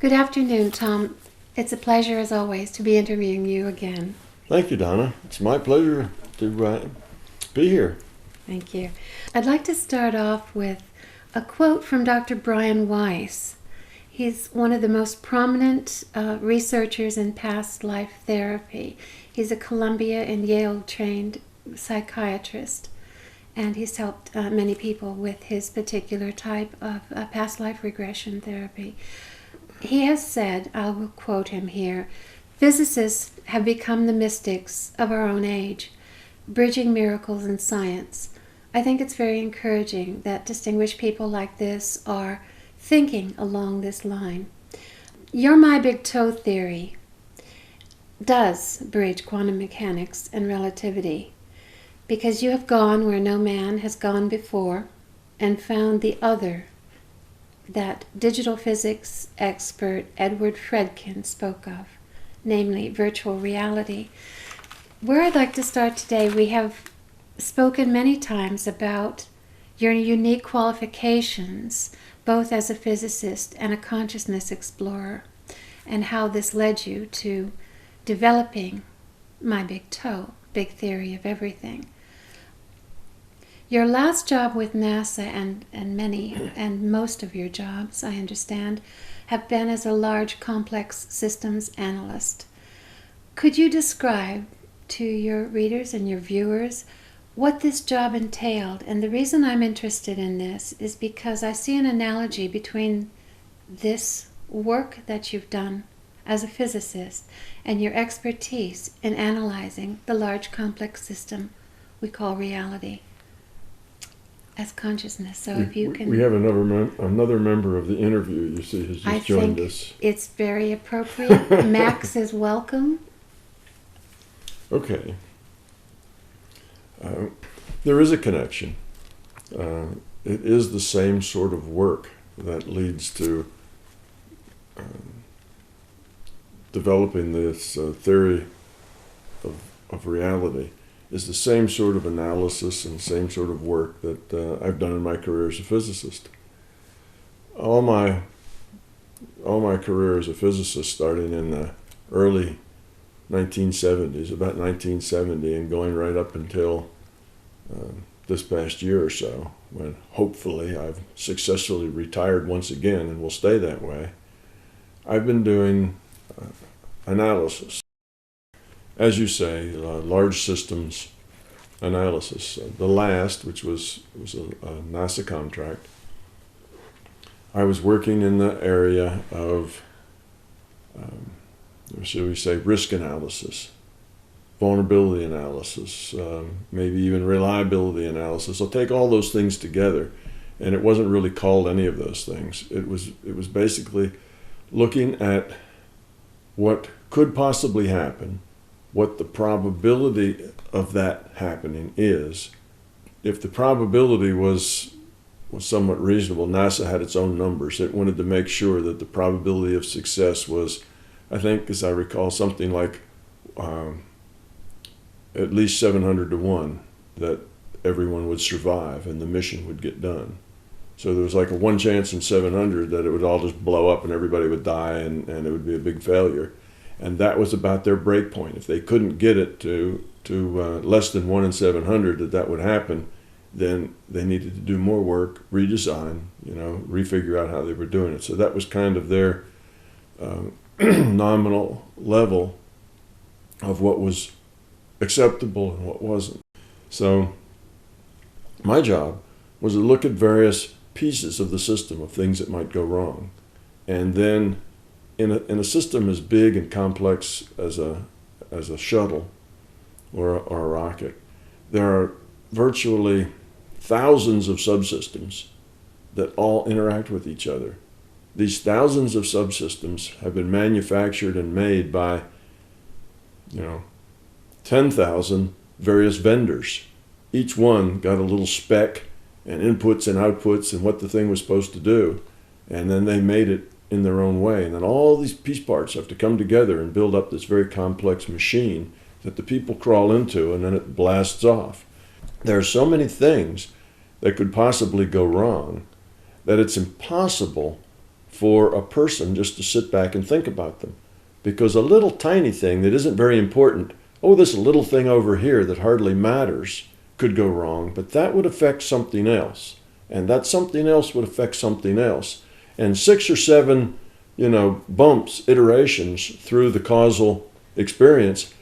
Good afternoon, Tom. It's a pleasure, as always, to be interviewing you again. Thank you, Donna. It's my pleasure to be here. Thank you. I'd like to start off with a quote from Dr. Brian Weiss. He's one of the most prominent researchers in past life therapy. He's a Columbia and Yale trained psychiatrist, and he's helped many people with his particular type of past life regression therapy. He has said, I will quote him here, "Physicists have become the mystics of our own age, bridging miracles and science. I think it's very encouraging that distinguished people like this are thinking along this line. Your my big toe theory does bridge quantum mechanics and relativity, because you have gone where no man has gone before and found the other that digital physics expert Edward Fredkin spoke of, namely virtual reality." Where I'd like to start today, we have spoken many times about your unique qualifications, both as a physicist and a consciousness explorer, and how this led you to developing my big toe, big theory of everything. Your last job with NASA and most of your jobs, I understand, have been as a large complex systems analyst. Could you describe to your readers and your viewers what this job entailed? And the reason I'm interested in this is because I see an analogy between this work that you've done as a physicist and your expertise in analyzing the large complex system we call reality as consciousness. So if you can... We have another member of the interview, you see, has just joined us. I think it's very appropriate. Max is welcome. Okay. There is a connection. It is the same sort of work that leads to developing this theory of reality. Is the same sort of analysis and same sort of work that I've done in my career as a physicist. All my career as a physicist, starting in the early 1970s, about 1970, and going right up until this past year or so, when hopefully I've successfully retired once again and will stay that way, I've been doing analysis. As you say, large systems analysis. The last, which was a NASA contract, I was working in the area of, should we say, risk analysis, vulnerability analysis, maybe even reliability analysis. I'll take all those things together, and it wasn't really called any of those things. It was basically looking at what could possibly happen, what the probability of that happening is. If the probability was somewhat reasonable, NASA had its own numbers. It wanted to make sure that the probability of success was, I think, as I recall, something like at least 700 to 1 that everyone would survive and the mission would get done. So there was like a 1 chance in 700 that it would all just blow up and everybody would die and it would be a big failure. And that was about their break point. If they couldn't get it to less than 1 in 700 that would happen, then they needed to do more work, redesign, refigure out how they were doing it. So that was kind of their nominal level of what was acceptable and what wasn't. So my job was to look at various pieces of the system of things that might go wrong. And then in a system as big and complex as a shuttle or a rocket, there are virtually thousands of subsystems that all interact with each other. These thousands of subsystems have been manufactured and made by 10,000 various vendors. Each one got a little spec and inputs and outputs and what the thing was supposed to do, and then they made it in their own way. And then all these piece parts have to come together and build up this very complex machine that the people crawl into, and then it blasts off. There are so many things that could possibly go wrong that it's impossible for a person just to sit back and think about them. Because a little tiny thing that isn't very important, oh, this little thing over here that hardly matters could go wrong, but that would affect something else. And that something else would affect something else. And 6 or 7, bumps, iterations through the causal experience,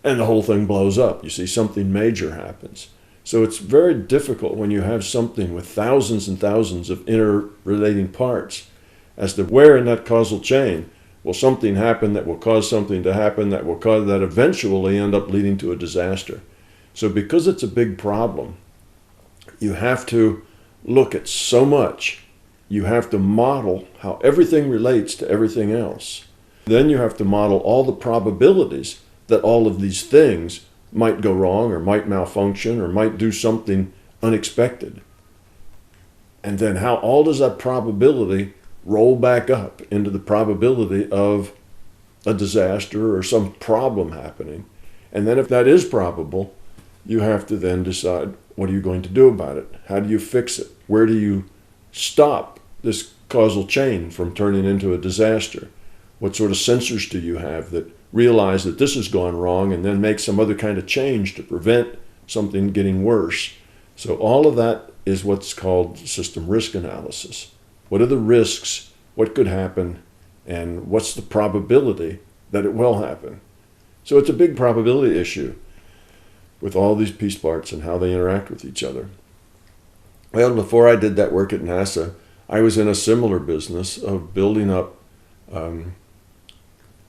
and the whole thing blows up. You see, something major happens. So it's very difficult when you have something with thousands and thousands of interrelating parts as to where in that causal chain will something happen that will cause something to happen that will cause that eventually end up leading to a disaster. So because it's a big problem, you have to look at so much. You have to model how everything relates to everything else. Then you have to model all the probabilities that all of these things might go wrong or might malfunction or might do something unexpected. And then how all does that probability roll back up into the probability of a disaster or some problem happening. And then if that is probable, you have to then decide, what are you going to do about it? How do you fix it? Where do you stop this causal chain from turning into a disaster? What sort of sensors do you have that realize that this has gone wrong and then make some other kind of change to prevent something getting worse? So all of that is what's called system risk analysis. What are the risks? What could happen? And what's the probability that it will happen? So it's a big probability issue with all these piece parts and how they interact with each other. Well, before I did that work at NASA, I was in a similar business of building up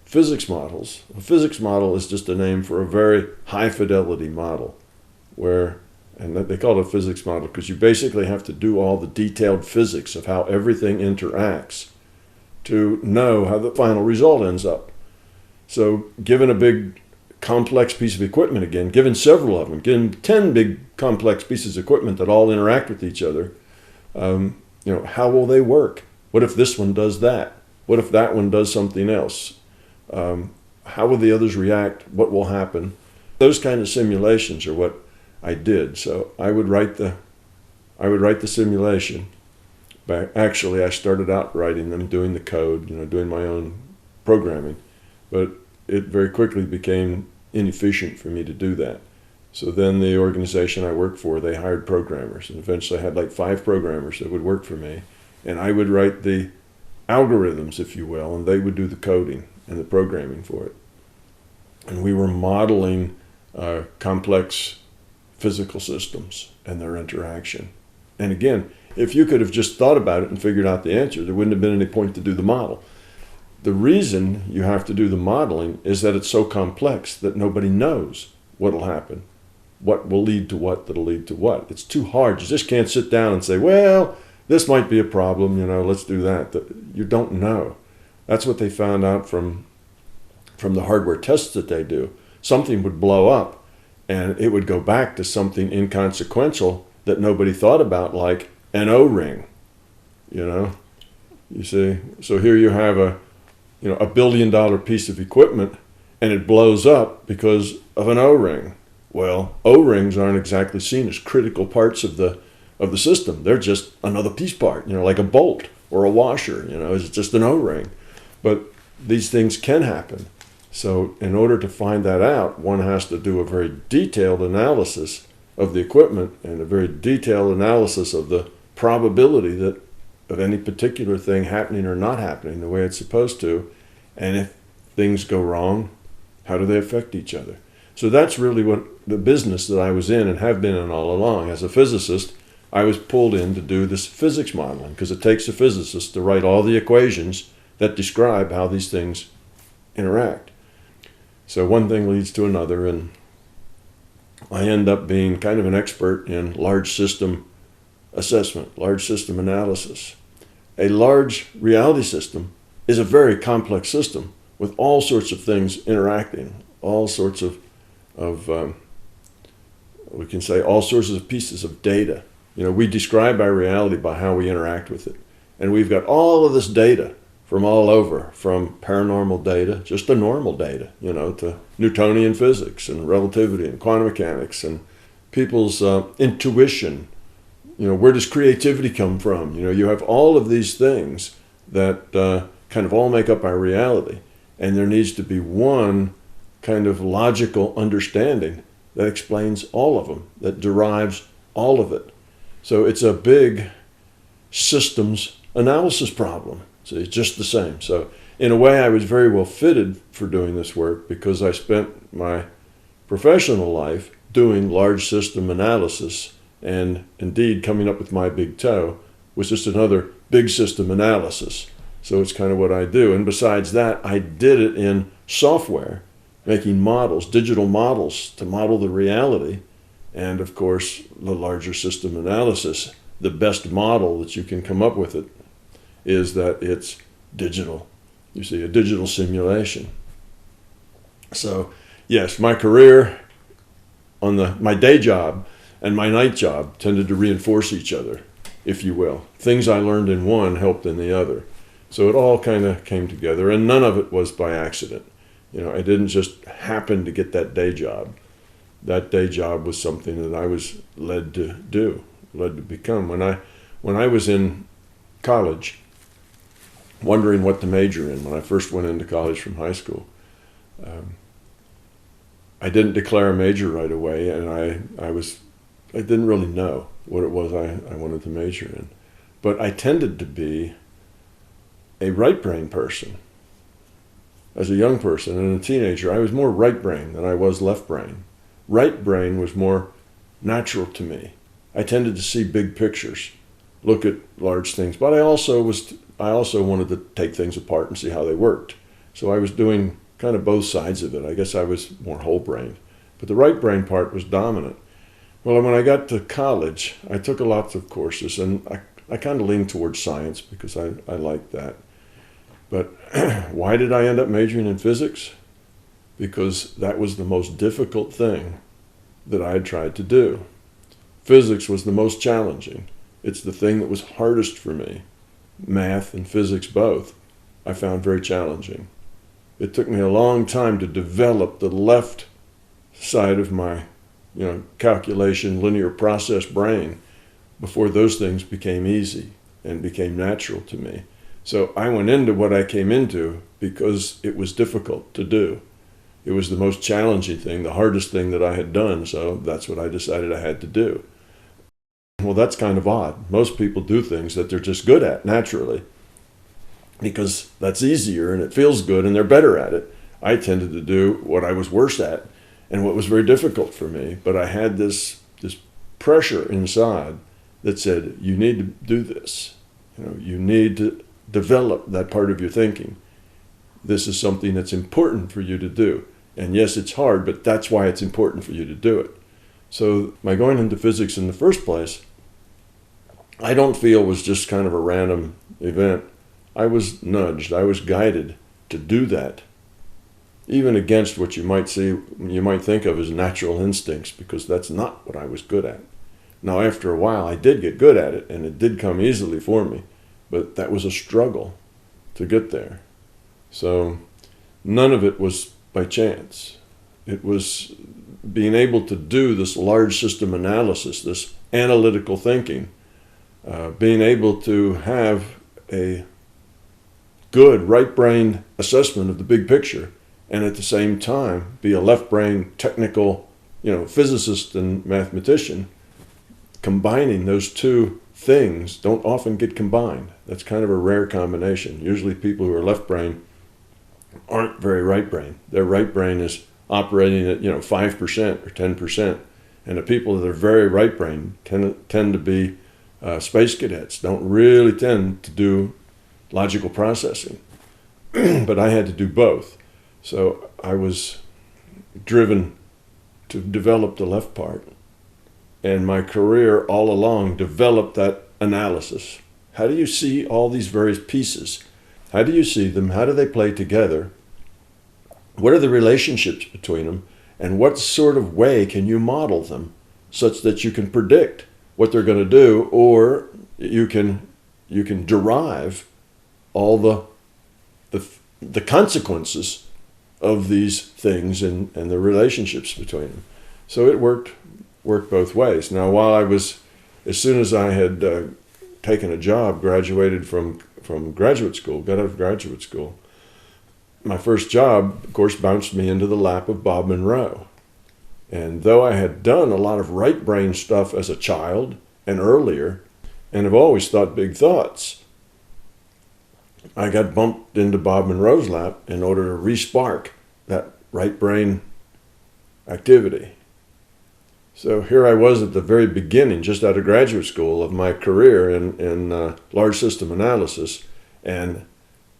physics models. A physics model is just a name for a very high fidelity model and they call it a physics model because you basically have to do all the detailed physics of how everything interacts to know how the final result ends up. So given a big complex piece of equipment again, given several of them, given 10 big complex pieces of equipment that all interact with each other, how will they work? What if this one does that? What if that one does something else? How will the others react? What will happen? Those kind of simulations are what I did. So I would write the simulation. But actually, I started out writing them, doing the code, doing my own programming. But it very quickly became inefficient for me to do that. So then the organization I worked for, they hired programmers. And eventually I had like 5 programmers that would work for me. And I would write the algorithms, if you will, and they would do the coding and the programming for it. And we were modeling complex physical systems and their interaction. And again, if you could have just thought about it and figured out the answer, there wouldn't have been any point to do the model. The reason you have to do the modeling is that it's so complex that nobody knows what will happen, what will lead to what that'll lead to what. It's too hard. You just can't sit down and say, well, this might be a problem, let's do that. You don't know. That's what they found out from the hardware tests that they do. Something would blow up and it would go back to something inconsequential that nobody thought about, like an O-ring, You see? So here you have a $1 billion piece of equipment and it blows up because of an O-ring. Well, O-rings aren't exactly seen as critical parts of the system. They're just another piece part, like a bolt or a washer, it's just an O-ring. But these things can happen. So in order to find that out, one has to do a very detailed analysis of the equipment and a very detailed analysis of the probability of any particular thing happening or not happening the way it's supposed to. And if things go wrong, how do they affect each other? So that's really what the business that I was in and have been in all along. As a physicist, I was pulled in to do this physics modeling because it takes a physicist to write all the equations that describe how these things interact. So one thing leads to another, and I end up being kind of an expert in large system assessment, large system analysis. A large reality system is a very complex system with all sorts of things interacting, all sorts of we can say all sorts of pieces of data. We describe our reality by how we interact with it. And we've got all of this data from all over, from paranormal data, just the normal data, to Newtonian physics and relativity and quantum mechanics and people's intuition. Where does creativity come from? You have all of these things that kind of all make up our reality. And there needs to be one kind of logical understanding that explains all of them, that derives all of it. So it's a big systems analysis problem. So it's just the same. So in a way, I was very well fitted for doing this work because I spent my professional life doing large system analysis, and indeed coming up with my big toe was just another big system analysis. So it's kind of what I do. And besides that, I did it in software, making models, digital models to model the reality. And of course, the larger system analysis, the best model that you can come up with it is that it's digital. You see, a digital simulation. So yes, my career on my day job and my night job tended to reinforce each other, if you will. Things I learned in one helped in the other. So it all kind of came together, and none of it was by accident. You know, I didn't just happen to get that day job. That day job was something that I was led to do, led to become. When I was in college, wondering what to major in, when I first went into college from high school, I didn't declare a major right away, and I didn't really know what it was I wanted to major in. But I tended to be a right brain person. As a young person and a teenager, I was more right brain than I was left brain. Right brain was more natural to me. I tended to see big pictures, look at large things, but I also wanted to take things apart and see how they worked. So I was doing kind of both sides of it. I guess I was more whole brain, but the right brain part was dominant. Well, when I got to college, I took lots of courses, and I kind of leaned towards science because I liked that. But why did I end up majoring in physics? Because that was the most difficult thing that I had tried to do. Physics was the most challenging. It's the thing that was hardest for me. Math and physics both, I found very challenging. It took me a long time to develop the left side of my, calculation, linear process brain before those things became easy and became natural to me. So I went into what I came into because it was difficult to do. It was the most challenging thing, the hardest thing that I had done, so that's what I decided I had to do. Well, that's kind of odd. Most people do things that they're just good at naturally because that's easier and it feels good and they're better at it. I tended to do what I was worse at and what was very difficult for me, but I had this pressure inside that said, you need to do this. You need to develop that part of your thinking. This is something that's important for you to do. And yes, it's hard, but that's why it's important for you to do it. So my going into physics in the first place, I don't feel was just kind of a random event. I was nudged, I was guided to do that, even against what you might think of as natural instincts, because that's not what I was good at. Now, after a while, I did get good at it, and it did come easily for me, but that was a struggle to get there. So none of it was by chance. It was being able to do this large system analysis, this analytical thinking, being able to have a good right-brain assessment of the big picture, and at the same time be a left-brain technical, physicist and mathematician. Combining those two things don't often get combined. That's kind of a rare combination. Usually people who are left-brain aren't very right-brain. Their right brain is operating at 5% or 10%, and the people that are very right-brain tend to be space cadets, don't really tend to do logical processing. But I had to do both. So I was driven to develop the left part. And my career all along developed that analysis. How do you see all these various pieces? How do you see them? How do they play together? What are the relationships between them? And what sort of way can you model them such that you can predict what they're going to do, or you can derive all the consequences of these things and the relationships between them. So it worked both ways. Now, as soon as I had taken a job, graduated from from graduate school, got out of graduate school. My first job, of course, bounced me into the lap of Bob Monroe. And though I had done a lot of right brain stuff as a child and earlier, and have always thought big thoughts, I got bumped into Bob Monroe's lap in order to re-spark that right brain activity. So here I was at the very beginning, just out of graduate school, of my career in large system analysis, and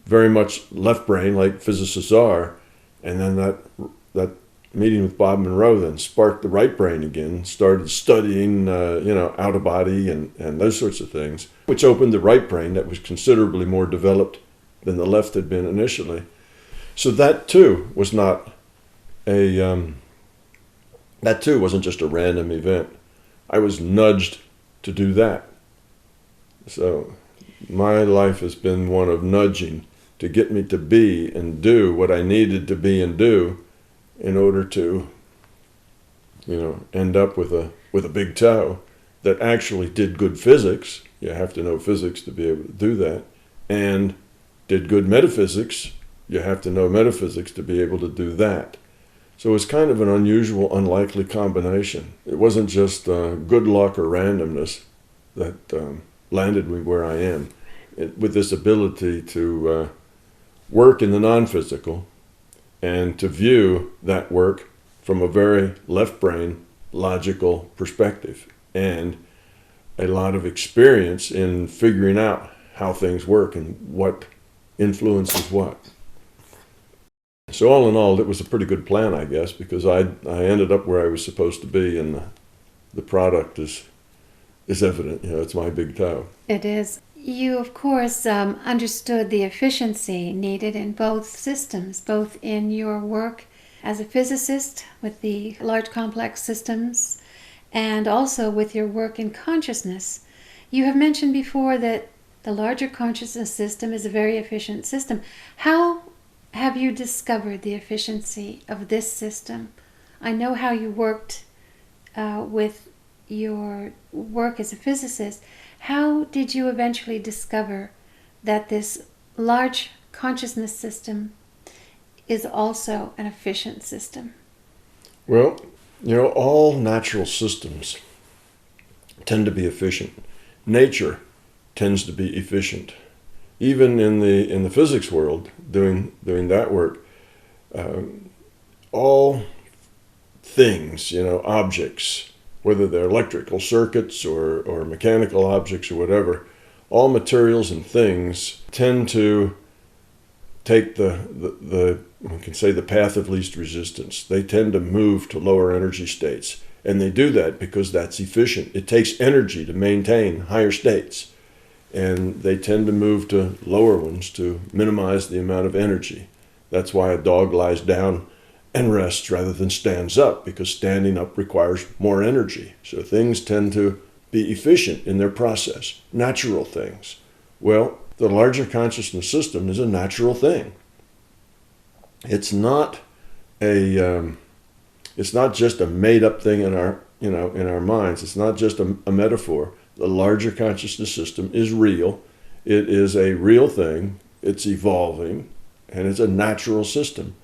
very much left brain like physicists are. And then that meeting with Bob Monroe then sparked the right brain again, started studying out of body and those sorts of things, which opened the right brain that was considerably more developed than the left had been initially. So that too was not that too wasn't just a random event. I was nudged to do that. So my life has been one of nudging to get me to be and do what I needed to be and do in order to, end up with a big toe that actually did good physics. You have to know physics to be able to do that. And did good metaphysics. You have to know metaphysics to be able to do that. So it's kind of an unusual, unlikely combination. It wasn't just good luck or randomness that landed me where I am. With this ability to work in the non-physical and to view that work from a very left brain, logical perspective, and a lot of experience in figuring out how things work and what influences what. So all in all, it was a pretty good plan, I guess, because I ended up where I was supposed to be, and the product is evident. It's my big toe. It is. You, of course, understood the efficiency needed in both systems, both in your work as a physicist with the large complex systems and also with your work in consciousness. You have mentioned before that the larger consciousness system is a very efficient system. How have you discovered the efficiency of this system? I know how you worked with your work as a physicist. How did you eventually discover that this large consciousness system is also an efficient system? Well, all natural systems tend to be efficient. Nature tends to be efficient. Even in the physics world, doing that work, all things, objects, whether they're electrical circuits or mechanical objects or whatever, all materials and things tend to take we can say the path of least resistance. They tend to move to lower energy states. And they do that because that's efficient. It takes energy to maintain higher states. And they tend to move to lower ones to minimize the amount of energy. That's why a dog lies down and rests rather than stands up, because standing up requires more energy. So things tend to be efficient in their process, natural things. Well, the larger consciousness system is a natural thing. It's not just a made-up thing in our minds. It's not just a metaphor. The larger consciousness system is real. It is a real thing. It's evolving, and it's a natural system.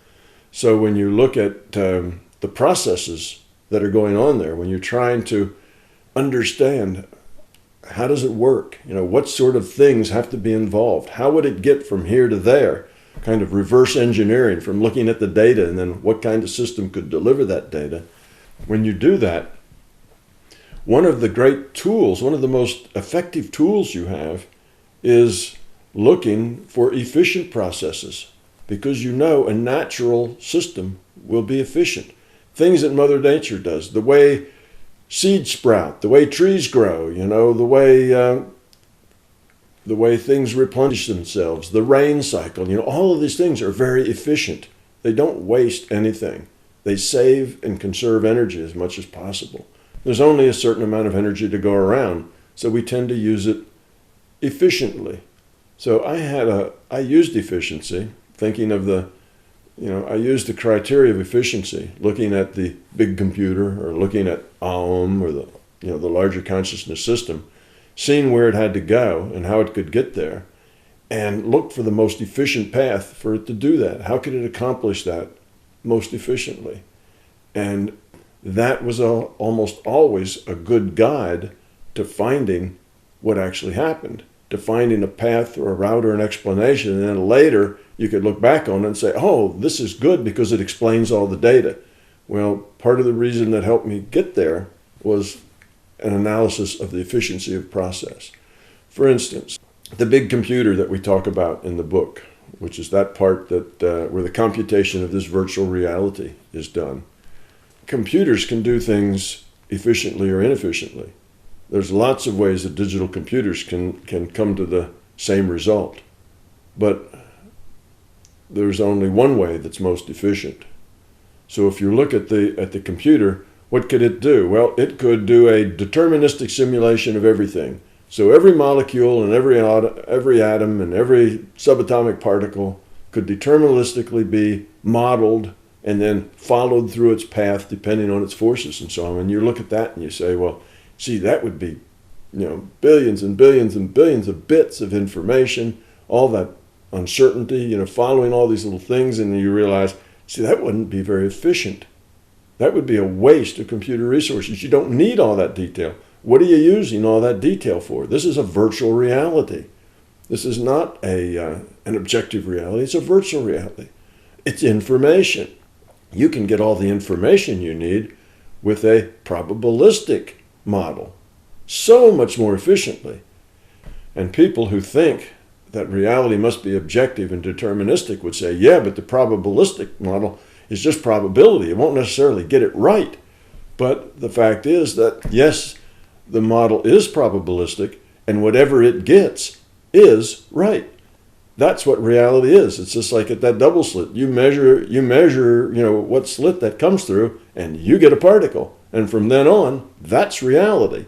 So when you look at the processes that are going on there, when you're trying to understand how does it work, what sort of things have to be involved, how would it get from here to there, kind of reverse engineering from looking at the data and then what kind of system could deliver that data. When you do that, one of the great tools, one of the most effective tools you have is looking for efficient processes, because a natural system will be efficient. Things that Mother Nature does, the way seeds sprout, the way trees grow, the way things replenish themselves, the rain cycle, all of these things are very efficient. They don't waste anything. They save and conserve energy as much as possible. There's only a certain amount of energy to go around, so we tend to use it efficiently. So I used efficiency, thinking of I used the criteria of efficiency, looking at the big computer or looking at Aum or the larger consciousness system, seeing where it had to go and how it could get there, and looked for the most efficient path for it to do that. How could it accomplish that most efficiently? And that was almost always a good guide to finding what actually happened, to finding a path or a route or an explanation. And then later you could look back on it and say, oh, this is good because it explains all the data. Well, part of the reason that helped me get there was an analysis of the efficiency of process. For instance, the big computer that we talk about in the book, which is that part that where the computation of this virtual reality is done. Computers can do things efficiently or inefficiently. There's lots of ways that digital computers can come to the same result. But there's only one way that's most efficient. So if you look at the computer, what could it do? Well, it could do a deterministic simulation of everything. So every molecule and every atom and every subatomic particle could deterministically be modeled and then followed through its path depending on its forces and so on. And you look at that and you say, well, see, that would be, billions and billions and billions of bits of information, all that uncertainty, following all these little things, and you realize, see, that wouldn't be very efficient. That would be a waste of computer resources. You don't need all that detail. What are you using all that detail for? This is a virtual reality. This is not an objective reality. It's a virtual reality. It's information. You can get all the information you need with a probabilistic model so much more efficiently. And people who think that reality must be objective and deterministic would say, yeah, but the probabilistic model is just probability. It won't necessarily get it right. But the fact is that, yes, the model is probabilistic, and whatever it gets is right. That's what reality is. It's just like at that double slit. You measure, what slit that comes through, and you get a particle. And from then on, that's reality.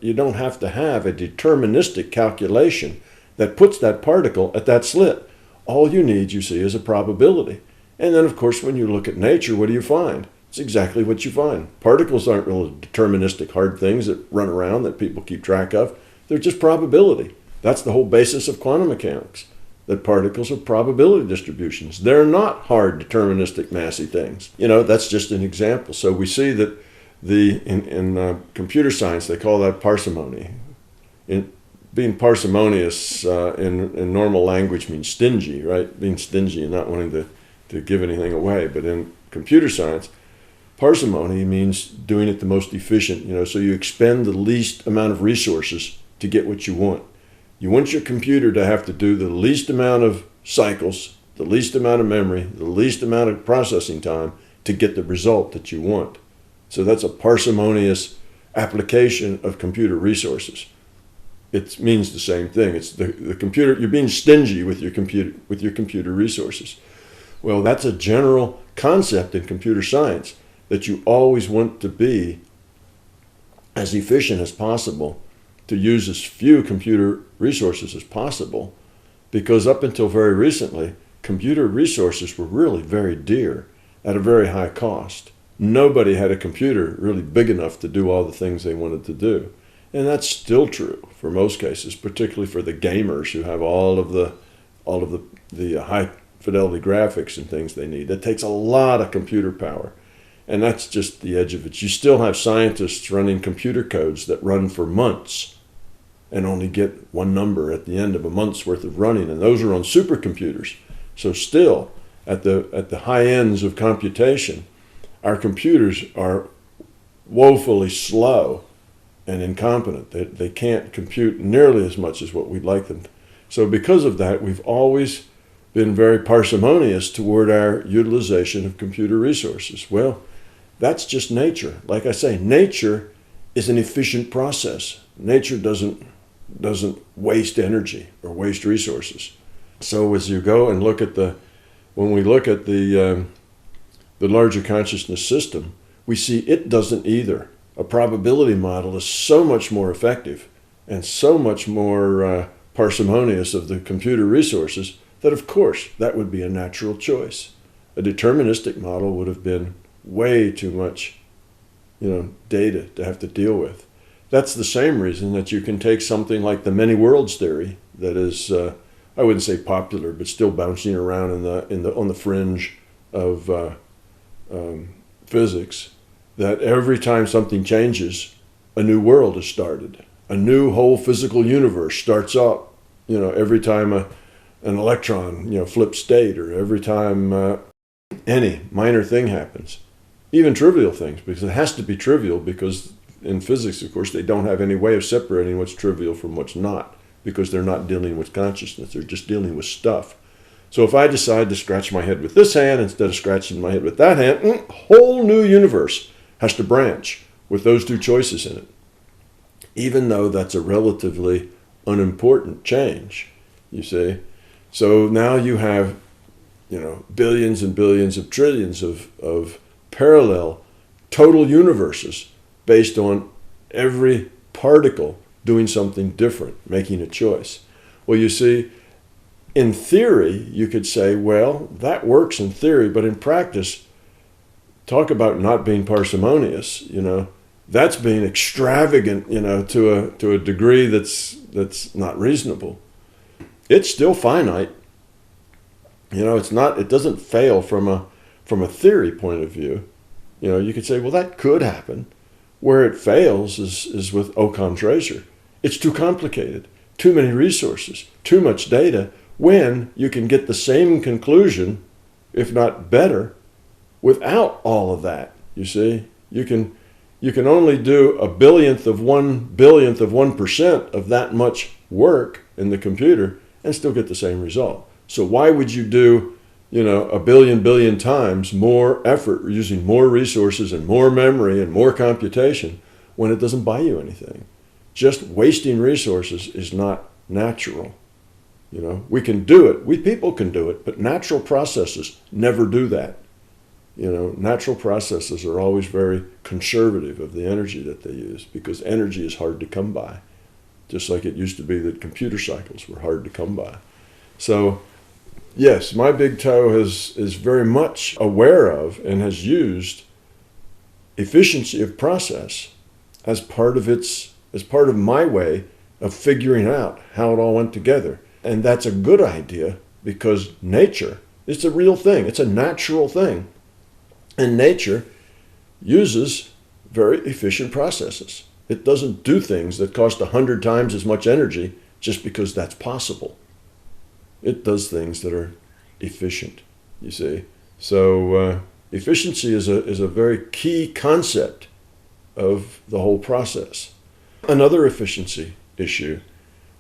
You don't have to have a deterministic calculation that puts that particle at that slit. All you need, you see, is a probability. And then, of course, when you look at nature, what do you find? It's exactly what you find. Particles aren't really deterministic hard things that run around that people keep track of. They're just probability. That's the whole basis of quantum mechanics, that particles are probability distributions. They're not hard deterministic massy things. That's just an example. So we see that in computer science, they call that parsimony. Being parsimonious in normal language means stingy, right? Being stingy and not wanting to give anything away. But in computer science, parsimony means doing it the most efficient, so you expend the least amount of resources to get what you want. You want your computer to have to do the least amount of cycles, the least amount of memory, the least amount of processing time to get the result that you want. So that's a parsimonious application of computer resources. It means the same thing. It's the computer, you're being stingy with your computer resources. Well, that's a general concept in computer science, that you always want to be as efficient as possible, to use as few computer resources as possible, because up until very recently, computer resources were really very dear at a very high cost. Nobody had a computer really big enough to do all the things they wanted to do. And that's still true for most cases, particularly for the gamers who have all of the high fidelity graphics and things they need. That takes a lot of computer power. And that's just the edge of it. You still have scientists running computer codes that run for months and only get one number at the end of a month's worth of running. And those are on supercomputers. So still, at the high ends of computation, our computers are woefully slow and incompetent. They can't compute nearly as much as what we'd like them to. So because of that, we've always been very parsimonious toward our utilization of computer resources. Well, that's just nature. Like I say, nature is an efficient process. Nature doesn't waste energy or waste resources. So as you go and when we look at the larger consciousness system, we see it doesn't either. A probability model is so much more effective and so much more parsimonious of the computer resources that, of course, that would be a natural choice. A deterministic model would have been way too much, data to have to deal with. That's the same reason that you can take something like the many worlds theory that is I wouldn't say popular, but still bouncing around on the fringe of physics, that every time something changes, a new world is started. A new whole physical universe starts up. Every time an electron, flips state, or every time any minor thing happens. Even trivial things, because it has to be trivial, because in physics, of course, they don't have any way of separating what's trivial from what's not, because they're not dealing with consciousness, they're just dealing with stuff. So if I decide to scratch my head with this hand instead of scratching my head with that hand, whole new universe has to branch with those two choices in it, even though that's a relatively unimportant change, you see. So now you have, billions and billions of trillions of parallel total universes based on every particle doing something different, making a choice. Well, you see, in theory, you could say, well, that works in theory, but in practice, talk about not being parsimonious, that's being extravagant, to a degree that's not reasonable. It's still finite. It doesn't fail from a theory point of view. You could say, well, that could happen. Where it fails is with Occam Treasure. It's too complicated, too many resources, too much data, when you can get the same conclusion, if not better, without all of that. You see, you can only do 1/10000000th of 1/1000000000th of 1% of that much work in the computer and still get the same result. So why would you do, a billion times more effort, using more resources and more memory and more computation, when it doesn't buy you anything? Just wasting resources is not natural. We can do it. We people can do it, but natural processes never do that. Natural processes are always very conservative of the energy that they use, because energy is hard to come by, just like it used to be that computer cycles were hard to come by. So, yes, my big toe is very much aware of and has used efficiency of process as part of my way of figuring out how it all went together. And that's a good idea, because nature, it's a real thing. It's a natural thing. And nature uses very efficient processes. It doesn't do things that cost 100 times as much energy just because that's possible. It does things that are efficient, you see. So efficiency is a very key concept of the whole process. Another efficiency issue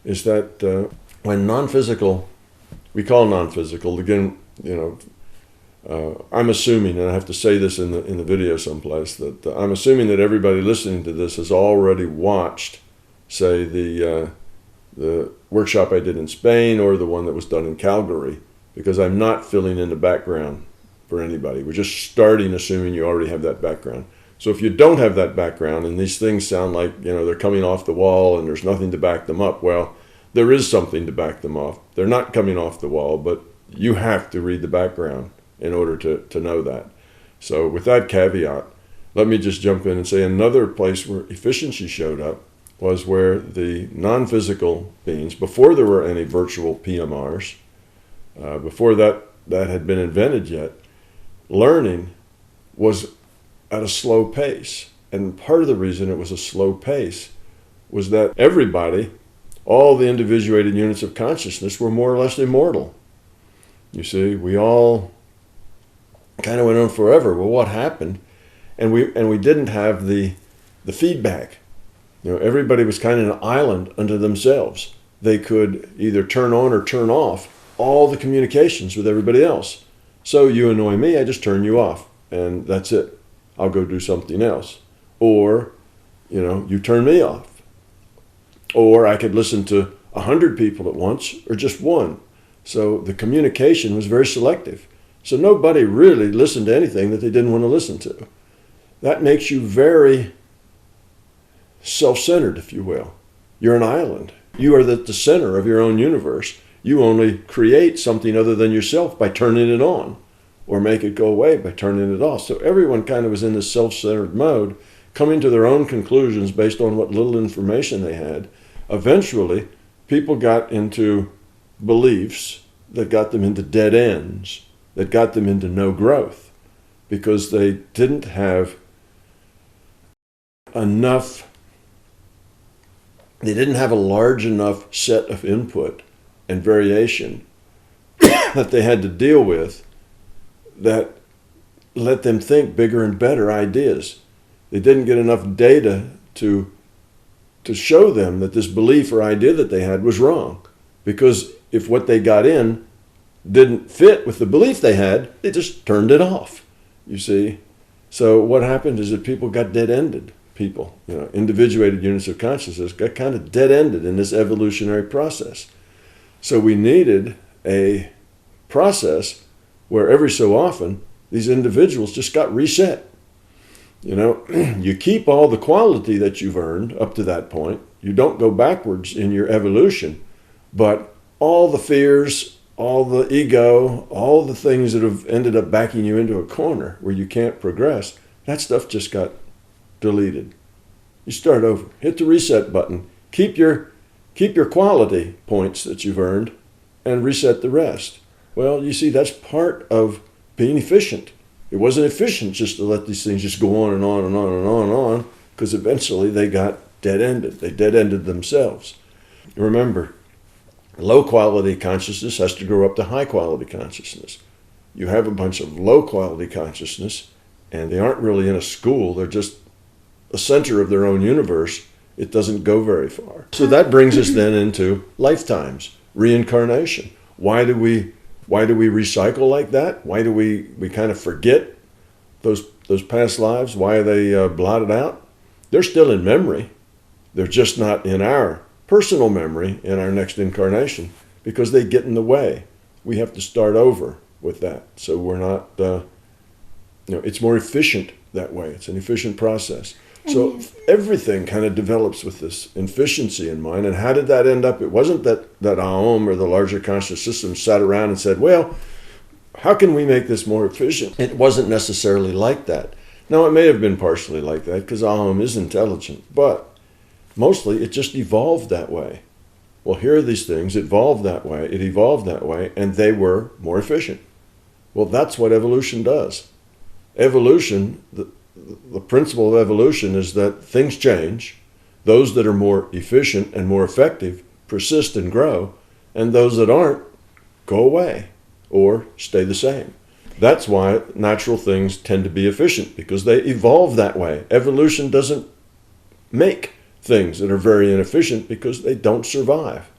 is that when non-physical, we call non-physical, again, I'm assuming, and I have to say this in the video someplace, that I'm assuming that everybody listening to this has already watched, say, the workshop I did in Spain or the one that was done in Calgary, because I'm not filling in the background for anybody. We're just starting assuming you already have that background. So if you don't have that background and these things sound like, they're coming off the wall and there's nothing to back them up, well, there is something to back them off. They're not coming off the wall, but you have to read the background in order to know that. So with that caveat, let me just jump in and say another place where efficiency showed up was where the non-physical beings, before there were any virtual PMRs, before that had been invented yet, learning was at a slow pace. And part of the reason it was a slow pace was that everybody, all the individuated units of consciousness, were more or less immortal. You see, we all kind of went on forever. Well, what happened? And we didn't have the feedback. Everybody was kind of an island unto themselves. They could either turn on or turn off all the communications with everybody else. So you annoy me, I just turn you off, and that's it. I'll go do something else. Or, you turn me off. Or I could listen to 100 people at once, or just one. So the communication was very selective. So nobody really listened to anything that they didn't want to listen to. That makes you very self-centered, if you will. You're an island. You are the center of your own universe. You only create something other than yourself by turning it on, or make it go away by turning it off. So everyone kind of was in this self-centered mode, coming to their own conclusions based on what little information they had. Eventually, people got into beliefs that got them into dead ends, that got them into no growth, because they didn't have enough, they didn't have a large enough set of input and variation that they had to deal with that let them think bigger and better ideas. They didn't get enough data to show them that this belief or idea that they had was wrong. Because if what they got in didn't fit with the belief they had, they just turned it off, you see. So what happened is that people got dead-ended. People, individuated units of consciousness got kind of dead-ended in this evolutionary process. So we needed a process where every so often these individuals just got reset. You keep all the quality that you've earned up to that point. You don't go backwards in your evolution, but all the fears, all the ego, all the things that have ended up backing you into a corner where you can't progress, that stuff just got deleted. You start over. Hit the reset button. Keep your quality points that you've earned and reset the rest. Well, you see, that's part of being efficient. It wasn't efficient just to let these things just go on and on and on and on and on, because eventually they got dead-ended. They dead-ended themselves. Remember, low-quality consciousness has to grow up to high-quality consciousness. You have a bunch of low-quality consciousness, and they aren't really in a school. They're just a center of their own universe. It doesn't go very far. So that brings us then into lifetimes, reincarnation. Why do we recycle like that? Why do we kind of forget those past lives? Why are they blotted out? They're still in memory. They're just not in our personal memory in our next incarnation because they get in the way. We have to start over with that. So we're not, it's more efficient that way. It's an efficient process. So everything kind of develops with this efficiency in mind. And how did that end up? It wasn't that Aum or the larger conscious system sat around and said, well, how can we make this more efficient? It wasn't necessarily like that. Now, it may have been partially like that because Aum is intelligent, but mostly it just evolved that way. Well, here are these things, it evolved that way, and they were more efficient. Well, that's what evolution does. Evolution, the principle of evolution is that things change. Those that are more efficient and more effective persist and grow, and those that aren't go away or stay the same. That's why natural things tend to be efficient, because they evolve that way. Evolution doesn't make things that are very inefficient because they don't survive.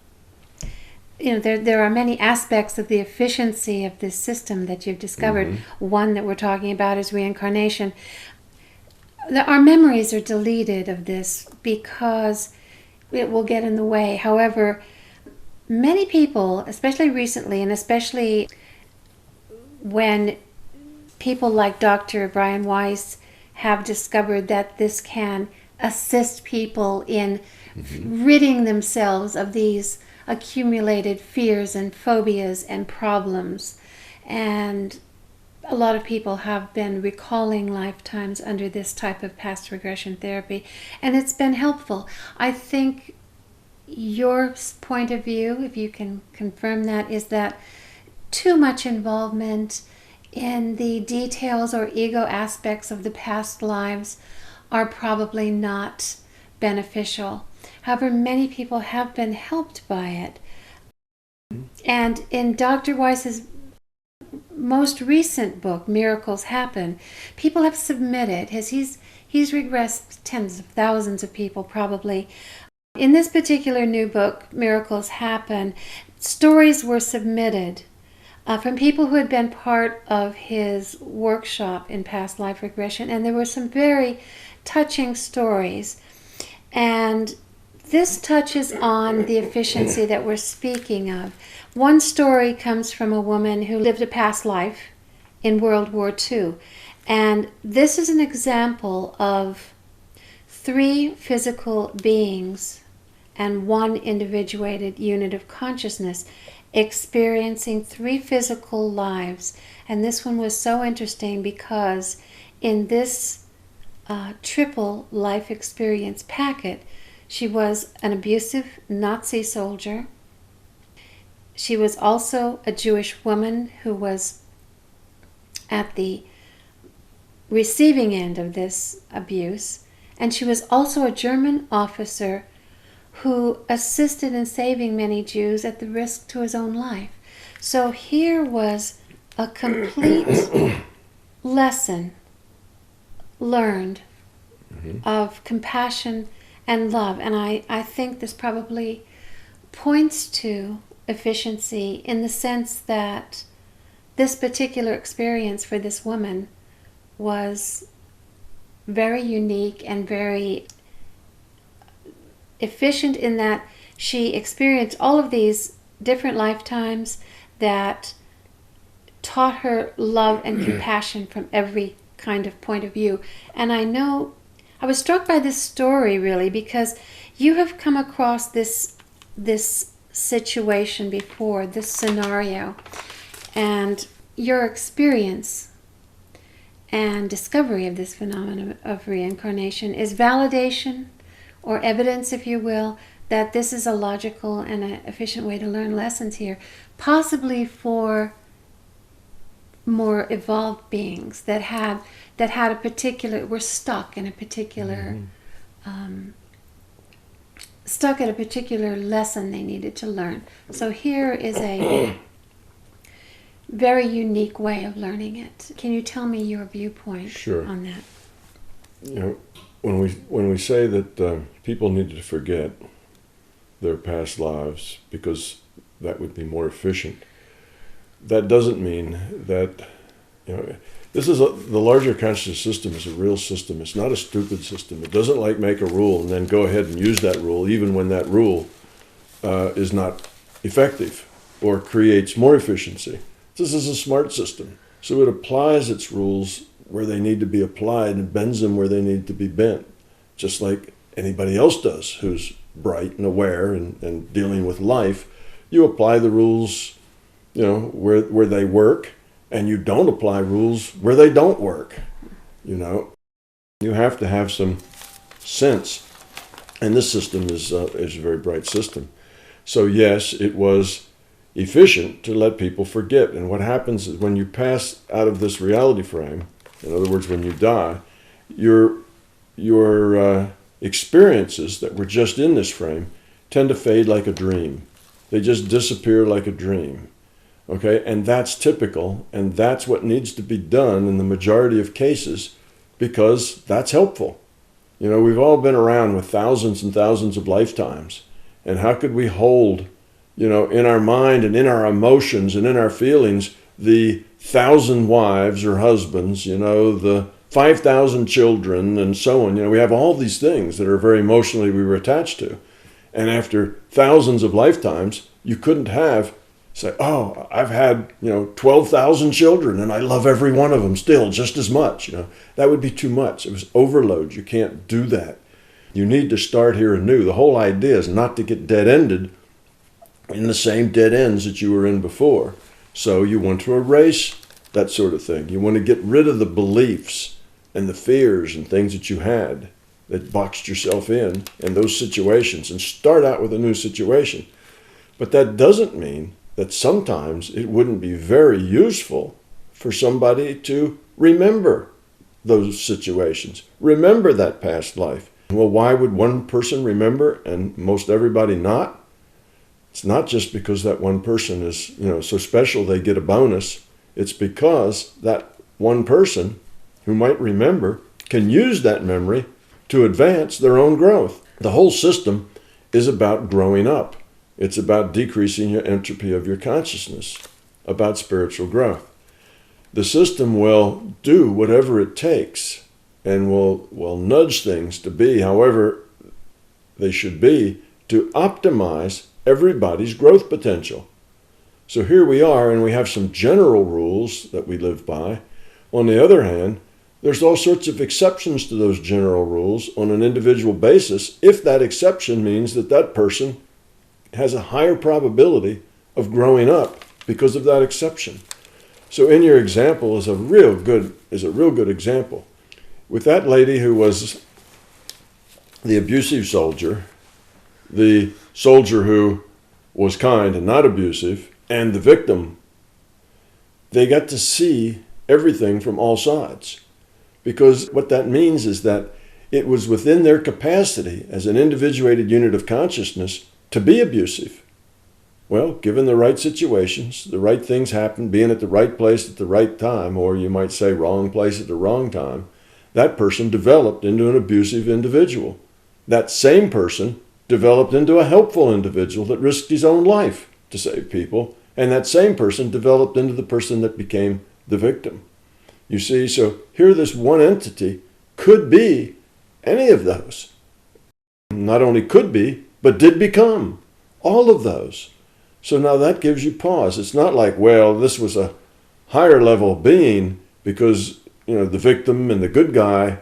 There are many aspects of the efficiency of this system that you've discovered. Mm-hmm. One that we're talking about is reincarnation. Our memories are deleted of this because it will get in the way. However, many people, especially recently, and especially when people like Dr. Brian Weiss have discovered that this can assist people in ridding themselves of these accumulated fears and phobias and problems. And a lot of people have been recalling lifetimes under this type of past regression therapy, and it's been helpful. I think your point of view, if you can confirm that, is that too much involvement in the details or ego aspects of the past lives are probably not beneficial. However, many people have been helped by it. And in Dr. Weiss's most recent book, Miracles Happen, people have submitted, he's regressed tens of thousands of people probably. In this particular new book, Miracles Happen, stories were submitted from people who had been part of his workshop in past life regression, and there were some very touching stories. And this touches on the efficiency that we're speaking of. One story comes from a woman who lived a past life in World War II. And this is an example of 3 physical beings and 1 individuated unit of consciousness experiencing 3 physical lives. And this one was so interesting because in this triple life experience packet, she was an abusive Nazi soldier. She was also a Jewish woman who was at the receiving end of this abuse, and she was also a German officer who assisted in saving many Jews at the risk to his own life. So here was a complete lesson learned of compassion and love. And I think this probably points to efficiency in the sense that this particular experience for this woman was very unique and very efficient in that she experienced all of these different lifetimes that taught her love and compassion from every kind of point of view. And I was struck by this story really because you have come across this situation before, this scenario, and your experience and discovery of this phenomenon of reincarnation is validation or evidence, if you will, that this is a logical and an efficient way to learn lessons here, possibly for more evolved beings that had a particular, were stuck in a particular stuck at a particular lesson they needed to learn. So here is a very unique way of learning it. Can you tell me your viewpoint on that? You know, when we say that people need to forget their past lives because that would be more efficient, that doesn't mean that, you know, this is the larger consciousness system is a real system. It's not a stupid system. It doesn't like make a rule and then go ahead and use that rule even when that rule is not effective or creates more efficiency. This is a smart system. So it applies its rules where they need to be applied and bends them where they need to be bent, just like anybody else does who's bright and aware and dealing with life. You apply the rules, you know, where they work, and you don't apply rules where they don't work. You know, you have to have some sense, and this system is a very bright system. So yes, it was efficient to let people forget. And what happens is when you pass out of this reality frame, in other words, when you die, your experiences that were just in this frame tend to fade like a dream. They just disappear like a dream. Okay, and that's typical, and that's what needs to be done in the majority of cases because that's helpful. You know, we've all been around with thousands and thousands of lifetimes, and how could we hold, you know, in our mind and in our emotions and in our feelings the 1,000 wives or husbands, you know, the 5,000 children and so on. You know, we have all these things that are very emotionally we were attached to. And after thousands of lifetimes, you couldn't say, oh, I've had, you know, 12,000 children and I love every one of them still just as much. You know, that would be too much. It was overload. You can't do that. You need to start here anew. The whole idea is not to get dead-ended in the same dead ends that you were in before. So you want to erase that sort of thing. You want to get rid of the beliefs and the fears and things that you had that boxed yourself in those situations and start out with a new situation. But that doesn't mean that sometimes it wouldn't be very useful for somebody to remember those situations, remember that past life. Well, why would one person remember and most everybody not? It's not just because that one person is, you know, so special they get a bonus. It's because that one person who might remember can use that memory to advance their own growth. The whole system is about growing up. It's about decreasing your entropy of your consciousness, about spiritual growth. The system will do whatever it takes and will nudge things to be however they should be to optimize everybody's growth potential. So here we are, and we have some general rules that we live by. On the other hand, there's all sorts of exceptions to those general rules on an individual basis if that exception means that that person has a higher probability of growing up because of that exception. So in your example is a real good example. With that lady who was the abusive soldier, the soldier who was kind and not abusive, and the victim, they got to see everything from all sides. Because what that means is that it was within their capacity as an individuated unit of consciousness to be abusive. Well, given the right situations, the right things happen, being at the right place at the right time, or you might say wrong place at the wrong time, that person developed into an abusive individual. That same person developed into a helpful individual that risked his own life to save people, and that same person developed into the person that became the victim. You see, so here this one entity could be any of those. Not only could be, but did become all of those. So now that gives you pause. It's not like, well, this was a higher level being because, the victim and the good guy,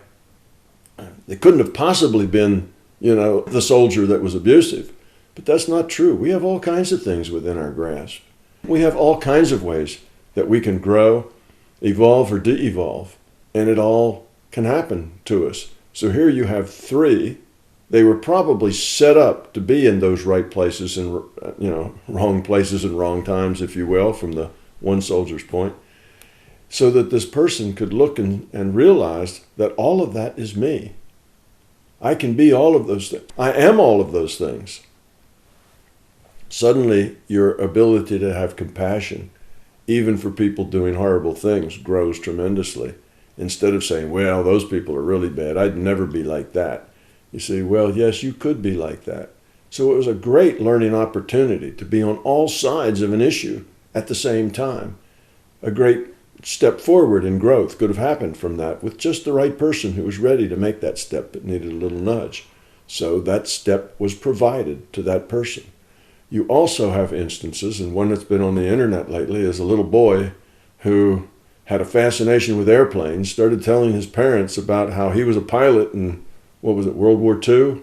they couldn't have possibly been, the soldier that was abusive. But that's not true. We have all kinds of things within our grasp. We have all kinds of ways that we can grow, evolve, or de-evolve, and it all can happen to us. So here you have three. They were probably set up to be in those right places and, wrong places and wrong times, if you will, from the one soldier's point, so that this person could look and realize that all of that is me. I can be all of those things. I am all of those things. Suddenly, your ability to have compassion, even for people doing horrible things, grows tremendously. Instead of saying, well, those people are really bad, I'd never be like that. You say, well, yes, you could be like that. So it was a great learning opportunity to be on all sides of an issue at the same time. A great step forward in growth could have happened from that with just the right person who was ready to make that step but needed a little nudge. So that step was provided to that person. You also have instances, and one that's been on the internet lately is a little boy who had a fascination with airplanes, started telling his parents about how he was a pilot in, World War II?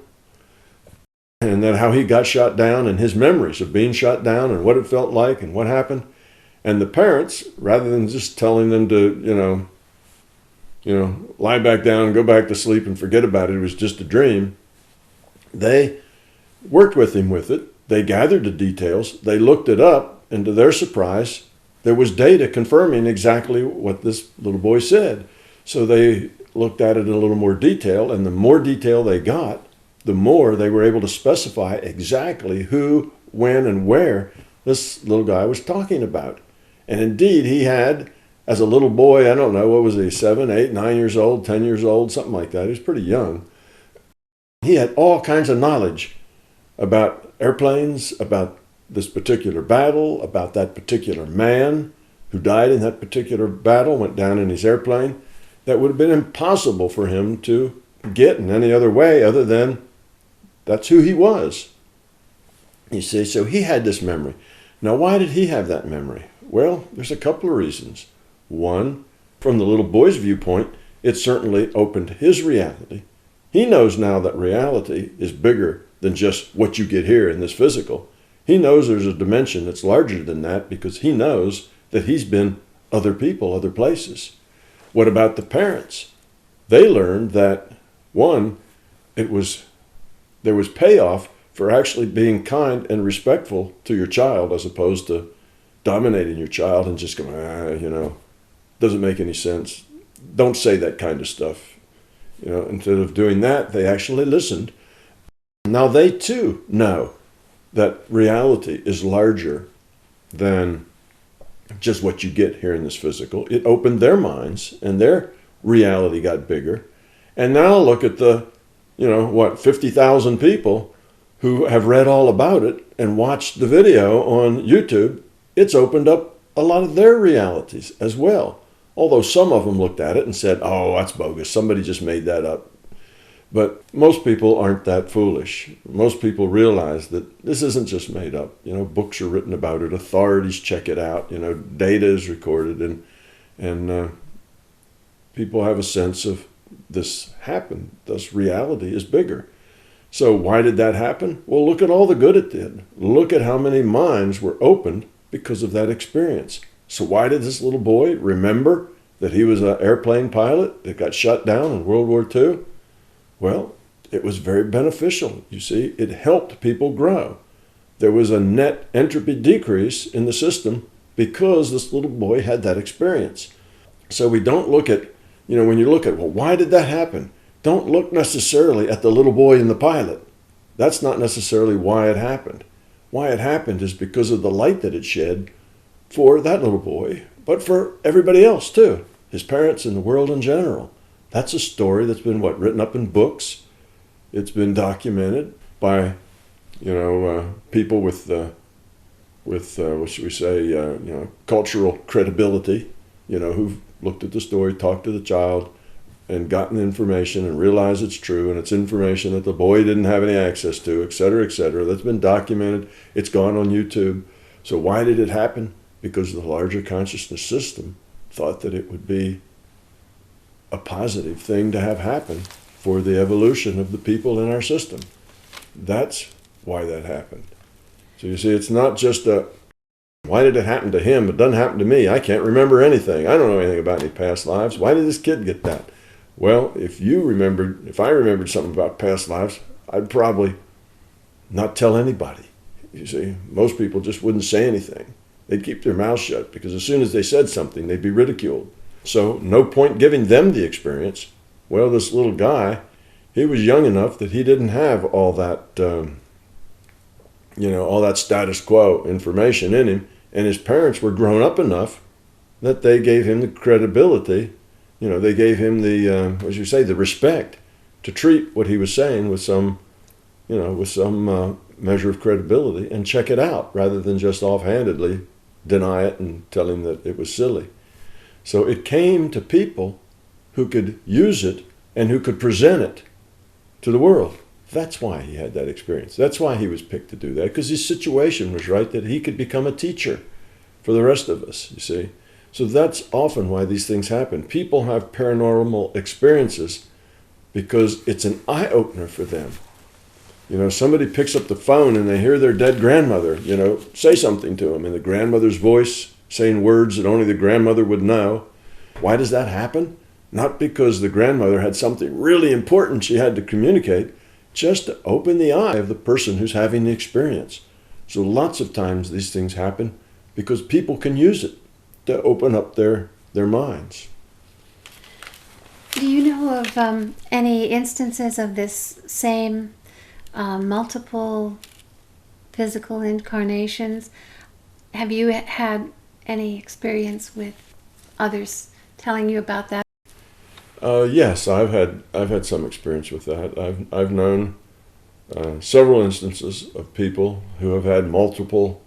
And then how he got shot down and his memories of being shot down and what it felt like and what happened. And the parents, rather than just telling them to, lie back down and go back to sleep and forget about it, it was just a dream, they worked with him with it. They gathered the details. They looked it up, and to their surprise, there was data confirming exactly what this little boy said. So they looked at it in a little more detail, and the more detail they got, the more they were able to specify exactly who, when, and where this little guy was talking about. And indeed, he had, as a little boy, I don't know, what was he, 7, 8, 9 years old, 10 years old, something like that. He was pretty young. He had all kinds of knowledge about airplanes, about this particular battle, about that particular man who died in that particular battle, went down in his airplane, that would have been impossible for him to get in any other way other than that's who he was. You see, so he had this memory. Now, why did he have that memory? Well, there's a couple of reasons. One, from the little boy's viewpoint, it certainly opened his reality. He knows now that reality is bigger than just what you get here in this physical. He knows there's a dimension that's larger than that because he knows that he's been other people, other places. What about the parents? They learned that, one, there was payoff for actually being kind and respectful to your child as opposed to dominating your child and just going, doesn't make any sense. Don't say that kind of stuff. Instead of doing that, they actually listened. Now they too know that reality is larger than just what you get here in this physical. It opened their minds and their reality got bigger. And now look at the, 50,000 people who have read all about it and watched the video on YouTube. It's opened up a lot of their realities as well. Although some of them looked at it and said, oh, that's bogus. Somebody just made that up. But most people aren't that foolish. Most people realize that this isn't just made up. Books are written about it. Authorities check it out. Data is recorded. And people have a sense of this happened. Thus, reality is bigger. So why did that happen? Well, look at all the good it did. Look at how many minds were opened because of that experience. So why did this little boy remember that he was an airplane pilot that got shot down in World War II? Well, it was very beneficial. You see, it helped people grow. there was a net entropy decrease in the system because this little boy had that experience. So we don't look at, when you look at, well, why did that happen? Don't look necessarily at the little boy and the pilot. That's not necessarily why it happened. Why it happened is because of the light that it shed for that little boy, but for everybody else too, his parents and the world in general. That's a story that's been, written up in books. It's been documented by, people with what should we say, cultural credibility, who've looked at the story, talked to the child, and gotten information and realized it's true, and it's information that the boy didn't have any access to, et cetera, et cetera. That's been documented. It's gone on YouTube. So why did it happen? Because the larger consciousness system thought that it would be a positive thing to have happen for the evolution of the people in our system. That's why that happened. So you see, it's not just why did it happen to him? It doesn't happen to me. I can't remember anything. I don't know anything about any past lives. Why did this kid get that? Well, if I remembered something about past lives, I'd probably not tell anybody. You see, most people just wouldn't say anything. They'd keep their mouths shut because as soon as they said something, they'd be ridiculed. So no point giving them the experience. Well, this little guy, he was young enough that he didn't have all that, all that status quo information in him. And his parents were grown up enough that they gave him the credibility. They gave him the respect to treat what he was saying with some measure of credibility and check it out rather than just offhandedly deny it and tell him that it was silly. So it came to people who could use it and who could present it to the world. That's why he had that experience. That's why he was picked to do that, because his situation was right, that he could become a teacher for the rest of us, you see. So that's often why these things happen. People have paranormal experiences because it's an eye-opener for them. Somebody picks up the phone and they hear their dead grandmother, say something to them in the grandmother's voice, saying words that only the grandmother would know. Why does that happen? Not because the grandmother had something really important she had to communicate, just to open the eye of the person who's having the experience. So lots of times these things happen because people can use it to open up their minds. Do you know of any instances of this same multiple physical incarnations? Have you had any experience with others telling you about that? Yes, I've had some experience with that. I've known several instances of people who have had multiple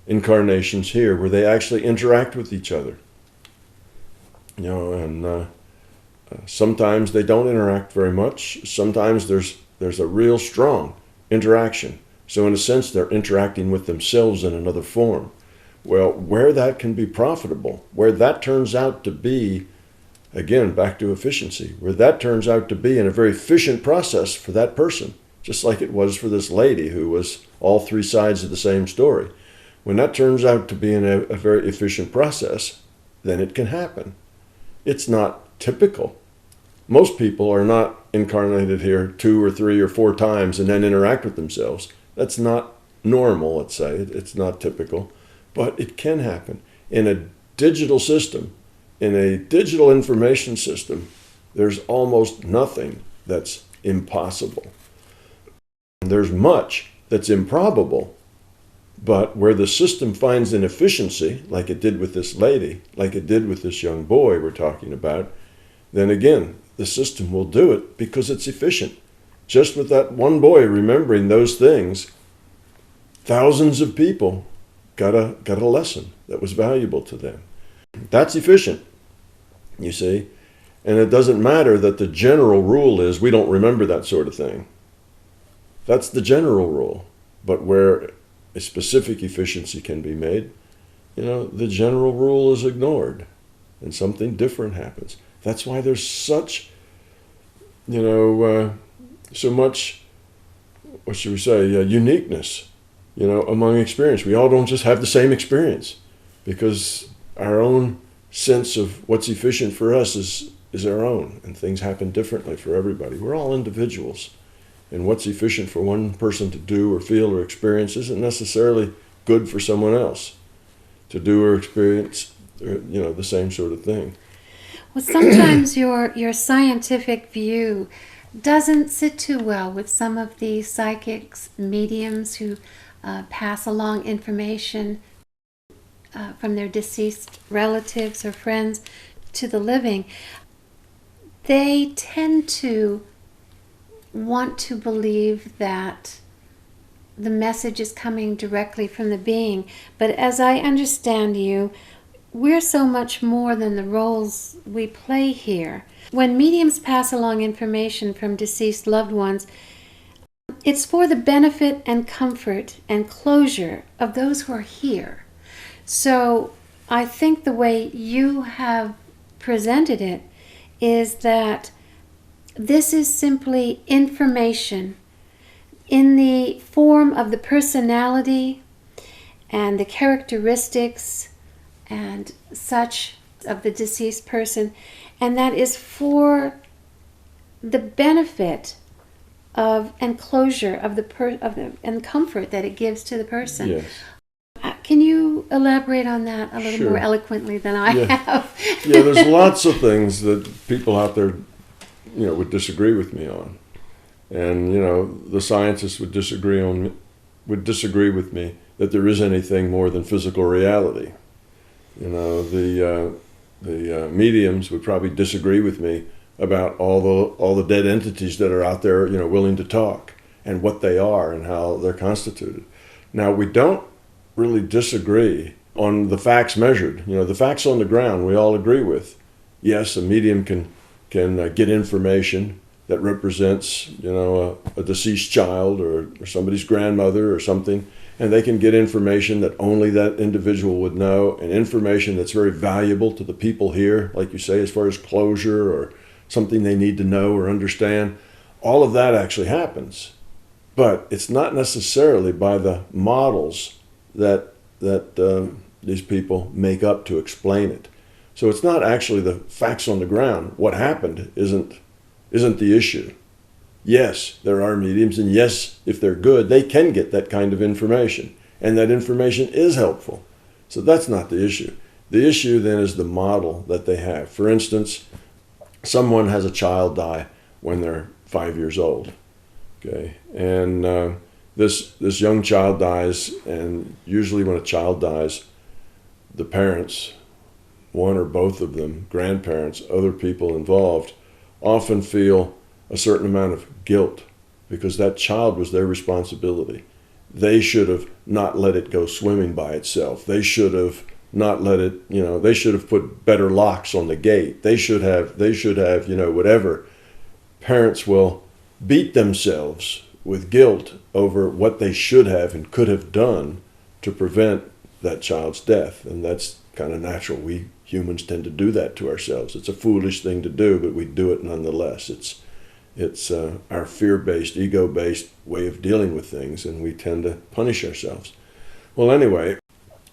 incarnations here where they actually interact with each other. And sometimes they don't interact very much. Sometimes there's a real strong interaction. So in a sense, they're interacting with themselves in another form. Well, where that can be profitable, where that turns out to be, again, back to efficiency, where that turns out to be in a very efficient process for that person, just like it was for this lady who was all three sides of the same story. When that turns out to be in a very efficient process, then it can happen. It's not typical. Most people are not incarnated here 2 or 3 or 4 times and then interact with themselves. That's not normal, let's say. It's not typical. But it can happen. In a digital system, in a digital information system, there's almost nothing that's impossible. There's much that's improbable. But where the system finds an efficiency, like it did with this lady, like it did with this young boy we're talking about, then again, the system will do it because it's efficient. Just with that one boy remembering those things, thousands of people got a lesson that was valuable to them. That's efficient, you see. And it doesn't matter that the general rule is we don't remember that sort of thing. That's the general rule. But where a specific efficiency can be made, the general rule is ignored and something different happens. That's why there's such, so much, what should we say, uniqueness, among experience. We all don't just have the same experience because our own sense of what's efficient for us is our own, and things happen differently for everybody. We're all individuals, And what's efficient for one person to do or feel or experience isn't necessarily good for someone else to do or experience, the same sort of thing. Well, sometimes your scientific view doesn't sit too well with some of the psychics, mediums who pass along information from their deceased relatives or friends to the living. They tend to want to believe that the message is coming directly from the being. But as I understand you, we're so much more than the roles we play here. When mediums pass along information from deceased loved ones, it's for the benefit and comfort and closure of those who are here. So I think the way you have presented it is that this is simply information in the form of the personality and the characteristics and such of the deceased person, and that is for the benefit of and closure of and comfort that it gives to the person. Yes. Can you elaborate on that a little Sure. more eloquently than I have? Yeah, there's lots of things that people out there, would disagree with me on, and the scientists would disagree with me that there is anything more than physical reality. The mediums would probably disagree with me about all the dead entities that are out there, willing to talk and what they are and how they're constituted. Now, we don't really disagree on the facts measured. The facts on the ground we all agree with. Yes, a medium can get information that represents, a deceased child or somebody's grandmother or something, and they can get information that only that individual would know, and information that's very valuable to the people here, like you say, as far as closure or something they need to know or understand. All of that actually happens, but it's not necessarily by the models that these people make up to explain it. So it's not actually the facts on the ground. What happened isn't the issue. Yes, there are mediums, and yes, if they're good, they can get that kind of information, and that information is helpful. So that's not the issue. The issue then is the model that they have. For instance, someone has a child die when they're 5 years old, okay, and this young child dies, and usually when a child dies, the parents, one or both of them, grandparents, other people involved, often feel a certain amount of guilt because that child was their responsibility. They should have not let it go swimming by itself. They should have not let it, they should have put better locks on the gate. They should have, whatever. Parents will beat themselves with guilt over what they should have and could have done to prevent that child's death. And that's kind of natural. We humans tend to do that to ourselves. It's a foolish thing to do, but we do it nonetheless. It's our fear-based, ego-based way of dealing with things, and we tend to punish ourselves. Well, anyway,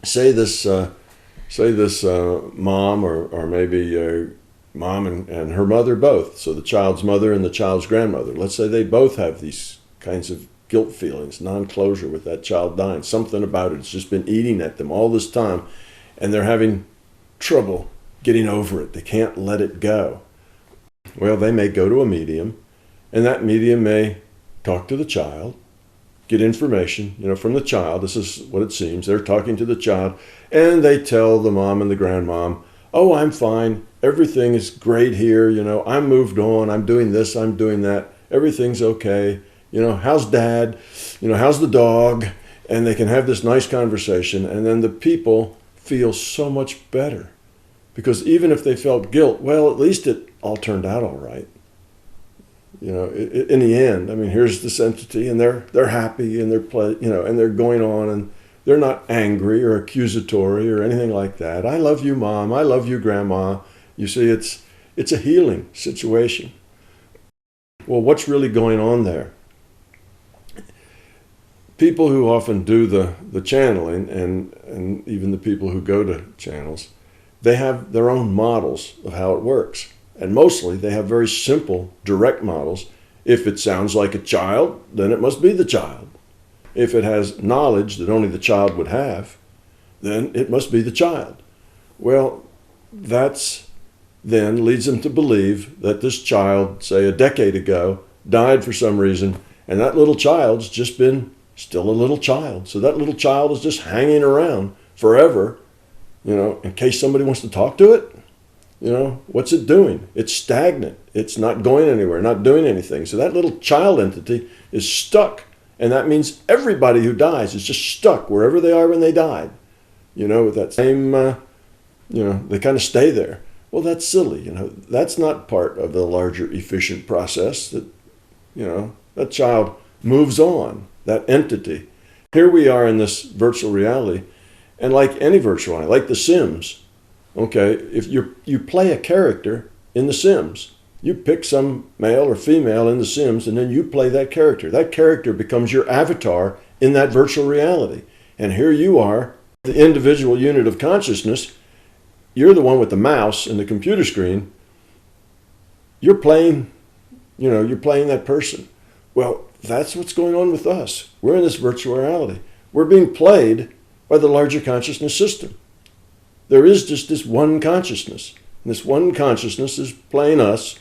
say this mom or maybe mom and her mother both, so the child's mother and the child's grandmother, let's say they both have these kinds of guilt feelings, non-closure with that child dying. Something about it's just been eating at them all this time, and they're having trouble getting over it. They can't let it go. Well, they may go to a medium, and that medium may talk to the child, get information, from the child. This is what it seems. They're talking to the child, and they tell the mom and the grandmom, "Oh, I'm fine. Everything is great here. I'm moved on. I'm doing this. I'm doing that. Everything's okay. How's dad? How's the dog?" And they can have this nice conversation, and then the people feel so much better. Because even if they felt guilt, well, at least it all turned out all right. In the end, here's this entity, and they're happy, and and they're going on, and they're not angry or accusatory or anything like that. "I love you, Mom. I love you, Grandma." You see, it's a healing situation. Well, what's really going on there? People who often do the channeling, and even the people who go to channels, they have their own models of how it works. And mostly they have very simple, direct models If it sounds like a child, then it must be the child. If it has knowledge that only the child would have, then it must be the child. Well, that's then leads them to believe that this child, say a decade ago, died for some reason, and that little child's just been still a little child. So that little child is just hanging around forever, in case somebody wants to talk to it. What's it doing? It's stagnant. It's not going anywhere, not doing anything. So that little child entity is stuck. And that means everybody who dies is just stuck wherever they are when they died. With that same, they kind of stay there. Well, that's silly. That's not part of the larger efficient process that, that child moves on, that entity. Here we are in this virtual reality. And like any virtual reality, like The Sims, okay, if you play a character in The Sims, you pick some male or female in The Sims, and then you play that character. That character becomes your avatar in that virtual reality. And here you are, the individual unit of consciousness. You're the one with the mouse and the computer screen. You're playing, you're playing that person. Well, that's what's going on with us. We're in this virtual reality. We're being played by the larger consciousness system. There is just this one consciousness. And this one consciousness is playing us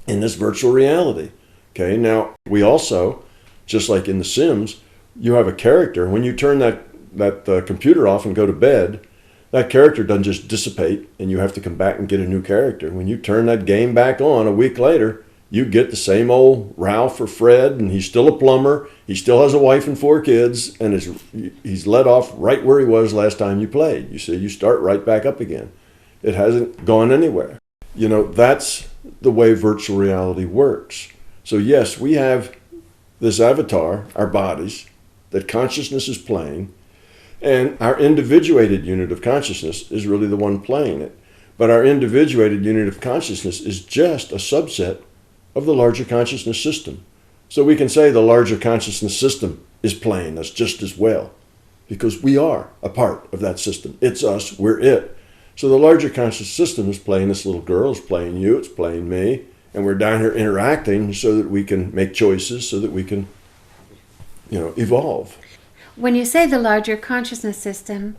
in this virtual reality. Okay, now we also, just like in The Sims, you have a character. When you turn that computer off and go to bed, that character doesn't just dissipate and you have to come back and get a new character. When you turn that game back on a week later, you get the same old Ralph or Fred, and he's still a plumber. He still has a wife and 4 kids, and he's let off right where he was last time you played. You see, you start right back up again. It hasn't gone anywhere. That's the way virtual reality works. So yes, we have this avatar, our bodies, that consciousness is playing, and our individuated unit of consciousness is really the one playing it. But our individuated unit of consciousness is just a subset of the larger consciousness system. So we can say the larger consciousness system is playing us just as well, because we are a part of that system. It's us, we're it. So the larger conscious system is playing this little girl, it's playing you, it's playing me, and we're down here interacting so that we can make choices, so that we can, evolve. When you say the larger consciousness system,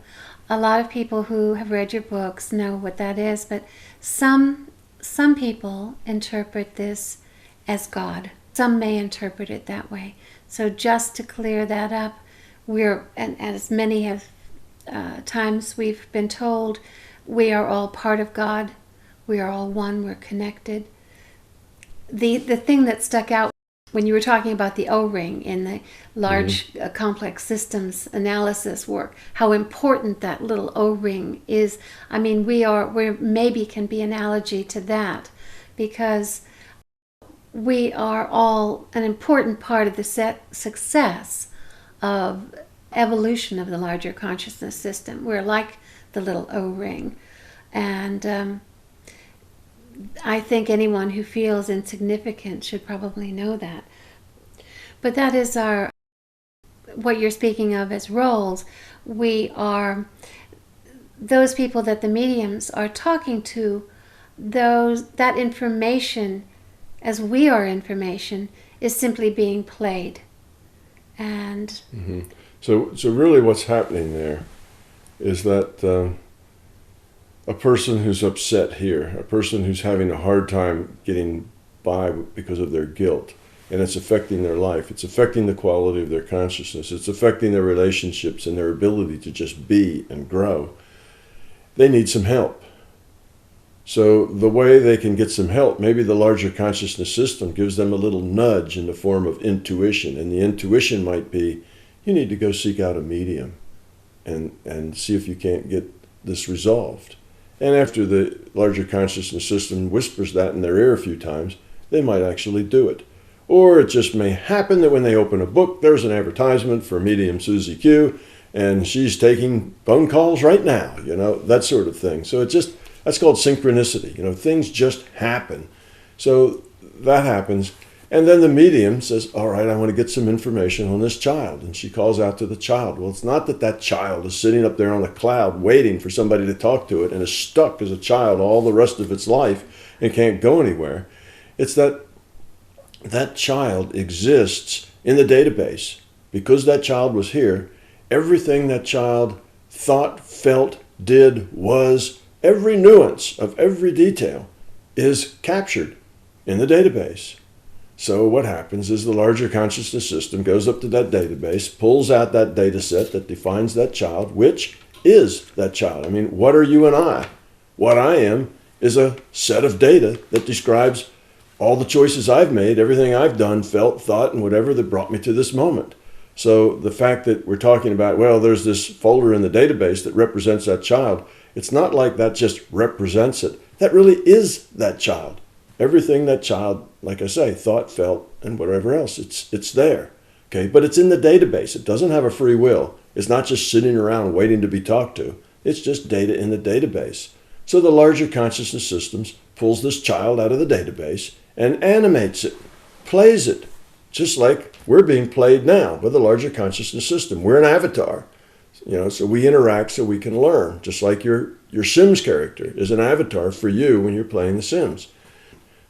a lot of people who have read your books know what that is, but some people interpret this as God. Some may interpret it that way. So just to clear that up, and as many have times we've been told, we are all part of God. We are all one. We're connected. The thing that stuck out when you were talking about the O-ring in the large complex systems analysis work, how important that little O-ring is. I mean, we maybe can be an analogy to that, because we are all an important part of the success of evolution of the larger consciousness system. We're like the little O-ring. And I think anyone who feels insignificant should probably know that. But that is what you're speaking of as roles. We are those people that the mediums are talking to. That information, as we are information, is simply being played. And so really what's happening there is that a person who's upset here, a person who's having a hard time getting by because of their guilt, and it's affecting their life, it's affecting the quality of their consciousness, it's affecting their relationships and their ability to just be and grow, they need some help. So the way they can get some help, maybe the larger consciousness system gives them a little nudge in the form of intuition, and the intuition might be, you need to go seek out a medium and see if you can't get this resolved. And after the larger consciousness system whispers that in their ear a few times, they might actually do it. Or it just may happen that when they open a book, there's an advertisement for medium Susie Q, and she's taking phone calls right now, that sort of thing. So that's called synchronicity. Things just happen. So that happens. And then the medium says, all right, I want to get some information on this child. And she calls out to the child. Well, it's not that child is sitting up there on a cloud waiting for somebody to talk to it and is stuck as a child all the rest of its life and can't go anywhere. It's that that child exists in the database. Because that child was here, everything that child thought, felt, did, was, every nuance of every detail is captured in the database. So what happens is the larger consciousness system goes up to that database, pulls out that data set that defines that child, which is that child. I mean, what are you and I? What I am is a set of data that describes all the choices I've made, everything I've done, felt, thought, and whatever that brought me to this moment. So the fact that we're talking about, well, there's this folder in the database that represents that child, it's not like that just represents it. That really is that child. Everything that child, like I say, thought, felt, and whatever else, it's there. Okay, but it's in the database. It doesn't have a free will. It's not just sitting around waiting to be talked to. It's just data in the database. So the larger consciousness systems pulls this child out of the database and animates it, plays it, just like we're being played now by the larger consciousness system. We're an avatar, so we interact so we can learn, just like your Sims character is an avatar for you when you're playing The Sims.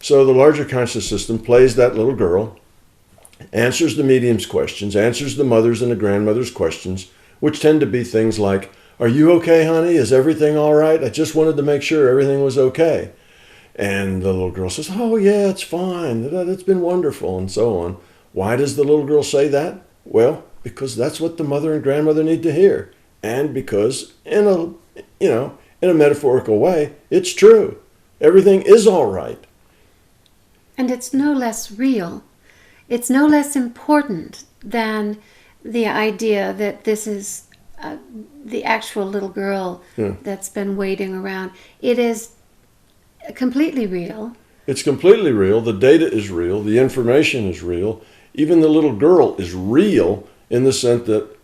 So the larger conscious system plays that little girl, answers the medium's questions, answers the mother's and the grandmother's questions, which tend to be things like, are you okay, honey? Is everything all right? I just wanted to make sure everything was okay. And the little girl says, oh yeah, it's fine. It's been wonderful, and so on. Why does the little girl say that? Well, because that's what the mother and grandmother need to hear. And because in a metaphorical way, it's true. Everything is all right. And it's no less real. It's no less important than the idea that this is the actual little girl that's been waiting around. It is completely real. It's completely real. The data is real. The information is real. Even the little girl is real in the sense that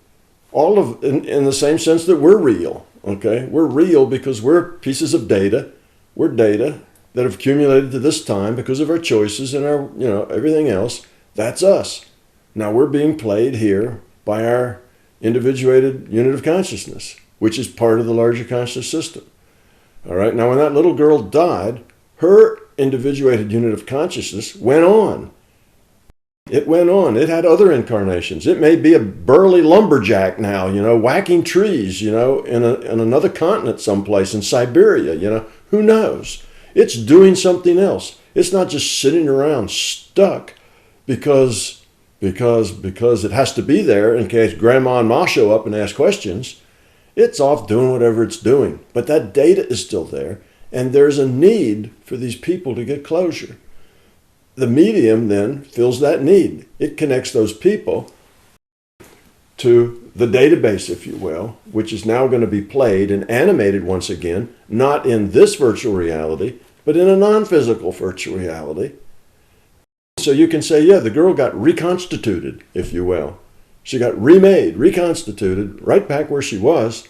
in the same sense that we're real. Okay, we're real because we're pieces of data. We're data that have accumulated to this time because of our choices and our, everything else. That's us. Now we're being played here by our individuated unit of consciousness, which is part of the larger conscious system. All right. Now, when that little girl died, her individuated unit of consciousness went on. It went on. It had other incarnations. It may be a burly lumberjack now, whacking trees, in another continent someplace in Siberia, who knows? It's doing something else. It's not just sitting around stuck because it has to be there in case Grandma and Ma show up and ask questions. It's off doing whatever it's doing. But that data is still there, and there's a need for these people to get closure. The medium then fills that need. It connects those people to the database, if you will, which is now going to be played and animated once again, not in this virtual reality, but in a non-physical virtual reality. So you can say, yeah, the girl got reconstituted, if you will. She got remade, reconstituted, right back where she was,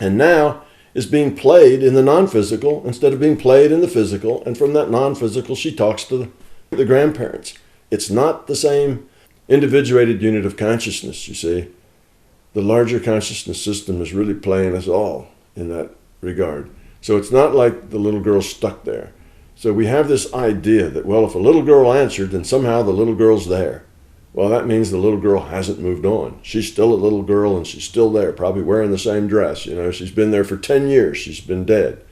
and now is being played in the non-physical instead of being played in the physical, and from that non-physical she talks to the grandparents. It's not the same individuated unit of consciousness, you see. The larger consciousness system is really playing us all in that regard. So it's not like the little girl's stuck there. So we have this idea that, well, if a little girl answered, then somehow the little girl's there. Well, that means the little girl hasn't moved on. She's still a little girl and she's still there, probably wearing the same dress. She's been there for 10 years. She's been dead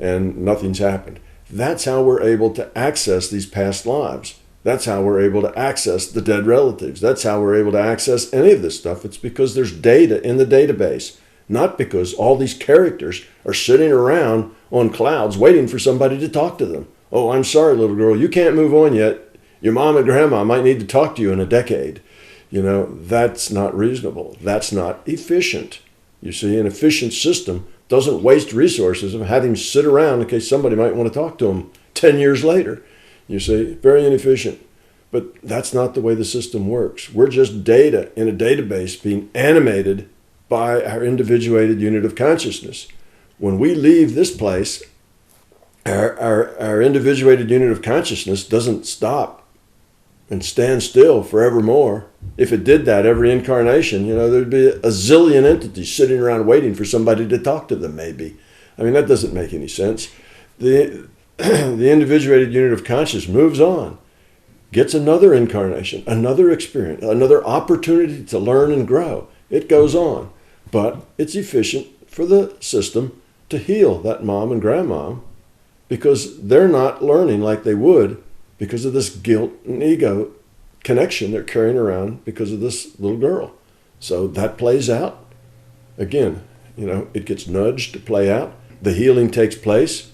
and nothing's happened. That's how we're able to access these past lives. That's how we're able to access the dead relatives. That's how we're able to access any of this stuff. It's because there's data in the database, not because all these characters are sitting around on clouds waiting for somebody to talk to them. Oh, I'm sorry, little girl, you can't move on yet. Your mom and grandma might need to talk to you in a decade. That's not reasonable. That's not efficient. You see, an efficient system doesn't waste resources of having him sit around in case somebody might want to talk to him 10 years later. You see, very inefficient. But that's not the way the system works. We're just data in a database being animated by our individuated unit of consciousness. When we leave this place, our individuated unit of consciousness doesn't stop and stand still forevermore. If it did that every incarnation, there'd be a zillion entities sitting around waiting for somebody to talk to them, maybe. I mean, that doesn't make any sense. The individuated unit of consciousness moves on. gets another incarnation, another experience, another opportunity to learn and grow. It goes on. But it's efficient for the system to heal that mom and grandmom because they're not learning like they would because of this guilt and ego connection they're carrying around because of this little girl. So that plays out. Again, it gets nudged to play out. The healing takes place.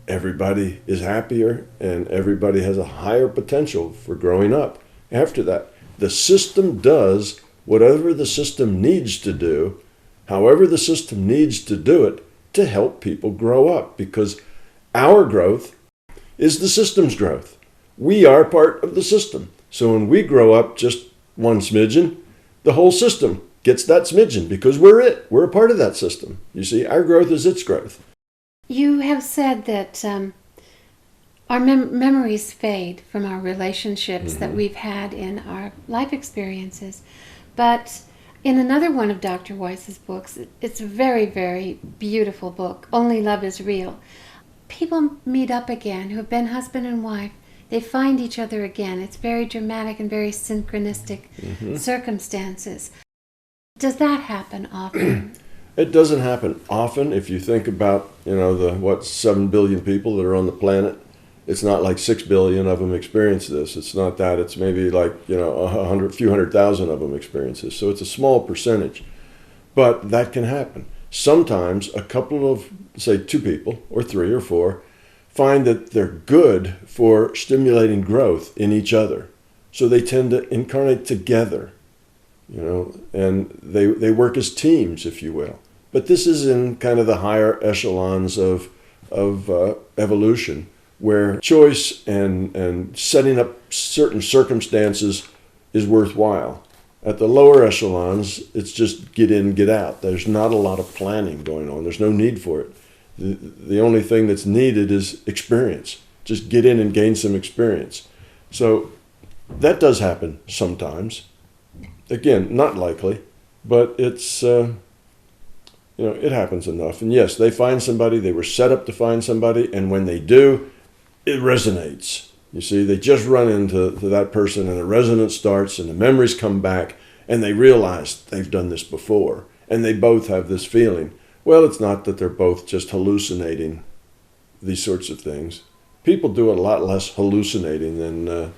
Everybody is happier and everybody has a higher potential for growing up after that. The system does whatever the system needs to do, however the system needs to do it to help people grow up, because our growth is the system's growth. We are part of the system. So when we grow up just one smidgen, the whole system gets that smidgen because we're it. We're a part of that system. You see, our growth is its growth. You have said that our memories fade from our relationships that we've had in our life experiences. But in another one of Dr. Weiss's books, it's a very, very beautiful book, Only Love is Real. People meet up again who have been husband and wife. They find each other again. It's very dramatic and very synchronistic circumstances. Does that happen often? It doesn't happen often. If you think about, the 7 billion people that are on the planet, it's not like 6 billion of them experience this. It's not that. It's maybe like, a few hundred thousand of them experience this. So it's a small percentage. But that can happen. Sometimes a couple of, say, 2 people or 3 or 4 find that they're good for stimulating growth in each other. So they tend to incarnate together, and they work as teams, if you will. But this is in kind of the higher echelons of evolution, where choice and setting up certain circumstances is worthwhile. At the lower echelons, it's just get in, get out. There's not a lot of planning going on. There's no need for it. The only thing that's needed is experience. Just get in and gain some experience. So that does happen sometimes. Again, not likely, but it's, it happens enough. And yes, they find somebody, they were set up to find somebody, and when they do, it resonates. You see, they just run into that person and the resonance starts and the memories come back and they realize they've done this before and they both have this feeling. Well, it's not that they're both just hallucinating these sorts of things. People do a lot less hallucinating than,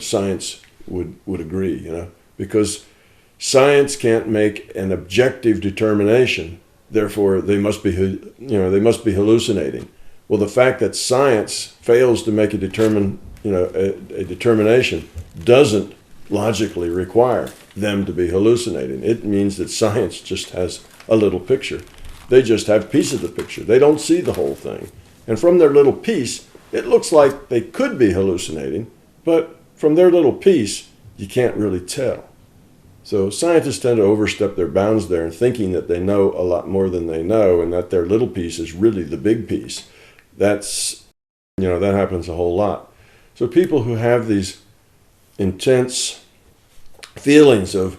science would agree, because science can't make an objective determination. Therefore, they must be hallucinating. Well, the fact that science fails to make a determination doesn't logically require them to be hallucinating. It means that science just has a little picture. They just have a piece of the picture. They don't see the whole thing. And from their little piece, it looks like they could be hallucinating, but from their little piece, you can't really tell. So scientists tend to overstep their bounds there in thinking that they know a lot more than they know and that their little piece is really the big piece. That happens a whole lot. So people who have these intense feelings of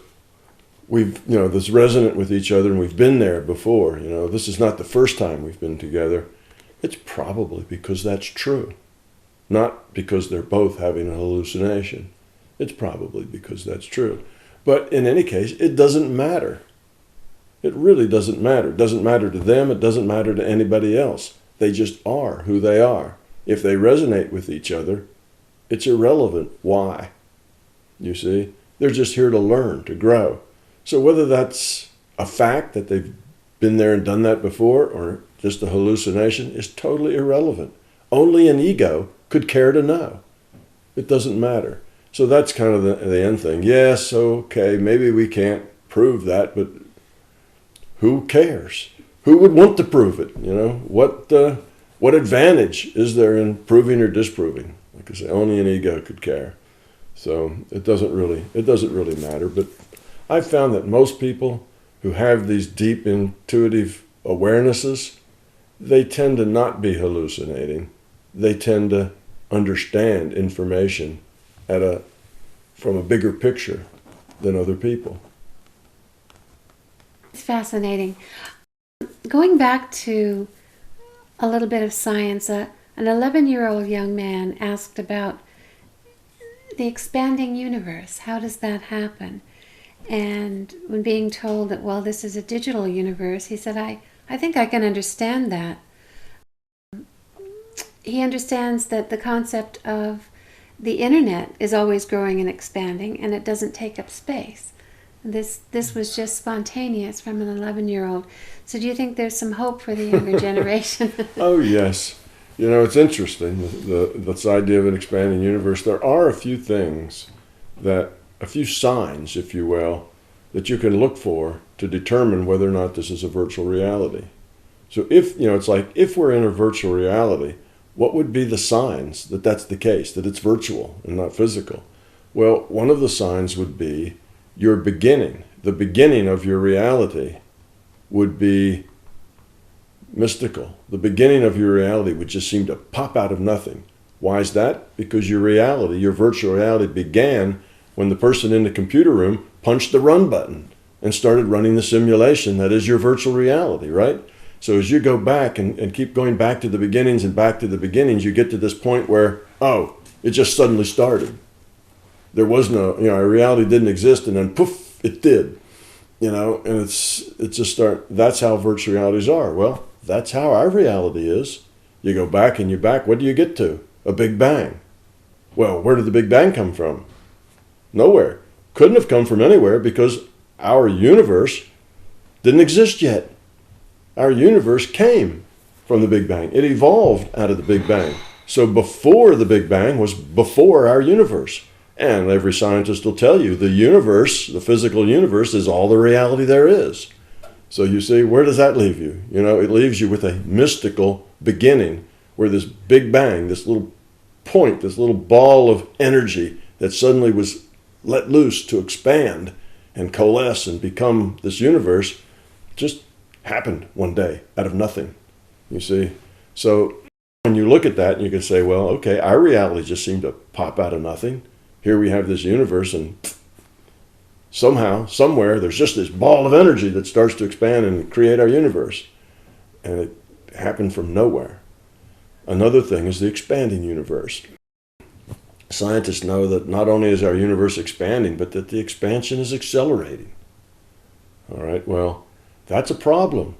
this resonant with each other and we've been there before, this is not the first time we've been together, it's probably because that's true. Not because they're both having a hallucination. It's probably because that's true. But in any case, it doesn't matter. It really doesn't matter. It doesn't matter to them. It doesn't matter to anybody else. They just are who they are. If they resonate with each other, it's irrelevant why. You see? They're just here to learn, to grow. So whether that's a fact that they've been there and done that before or just a hallucination is totally irrelevant. Only an ego could care to know. It doesn't matter. So that's kind of the end thing. Yes, okay, maybe we can't prove that, but who cares? Who would want to prove it? What advantage is there in proving or disproving? Like I say, only an ego could care. So it doesn't really matter. But I've found that most people who have these deep intuitive awarenesses, they tend to not be hallucinating. They tend to understand information from a bigger picture than other people. It's fascinating. Going back to a little bit of science, an 11-year-old young man asked about the expanding universe, how does that happen? And when being told that, well, this is a digital universe, he said, I think I can understand that. He understands that the concept of the internet is always growing and expanding, and it doesn't take up space. This was just spontaneous from an 11-year-old. So do you think there's some hope for the younger generation? Oh, yes. It's interesting, this idea of an expanding universe. There are a few things a few signs, if you will, that you can look for to determine whether or not this is a virtual reality. So it's like, if we're in a virtual reality, what would be the signs that that's the case, that it's virtual and not physical? Well, one of the signs would be your beginning. The beginning of your reality would be mystical. The beginning of your reality would just seem to pop out of nothing. Why is that? Because your reality, your virtual reality, began when the person in the computer room punched the run button and started running the simulation that is your virtual reality, right? So as you go back and keep going back to the beginnings and back to the beginnings, you get to this point where, it just suddenly started. There was no, a reality didn't exist, and then poof, it did. And it's just that's how virtual realities are. Well, that's how our reality is. You go back and you're back, what do you get to? A Big Bang. Well, where did the Big Bang come from? Nowhere. Couldn't have come from anywhere, because our universe didn't exist yet. Our universe came from the Big Bang. It evolved out of the Big Bang. So before the Big Bang was before our universe. And every scientist will tell you the universe, the physical universe, is all the reality there is. So you see, where does that leave you? It leaves you with a mystical beginning where this Big Bang, this little point, this little ball of energy that suddenly was let loose to expand and coalesce and become this universe, just happened one day out of nothing, you see. So when you look at that, you can say, well, okay, our reality just seemed to pop out of nothing. Here we have this universe, and somehow, somewhere, there's just this ball of energy that starts to expand and create our universe. And it happened from nowhere. Another thing is the expanding universe. Scientists know that not only is our universe expanding, but that the expansion is accelerating. All right, well, that's a problem.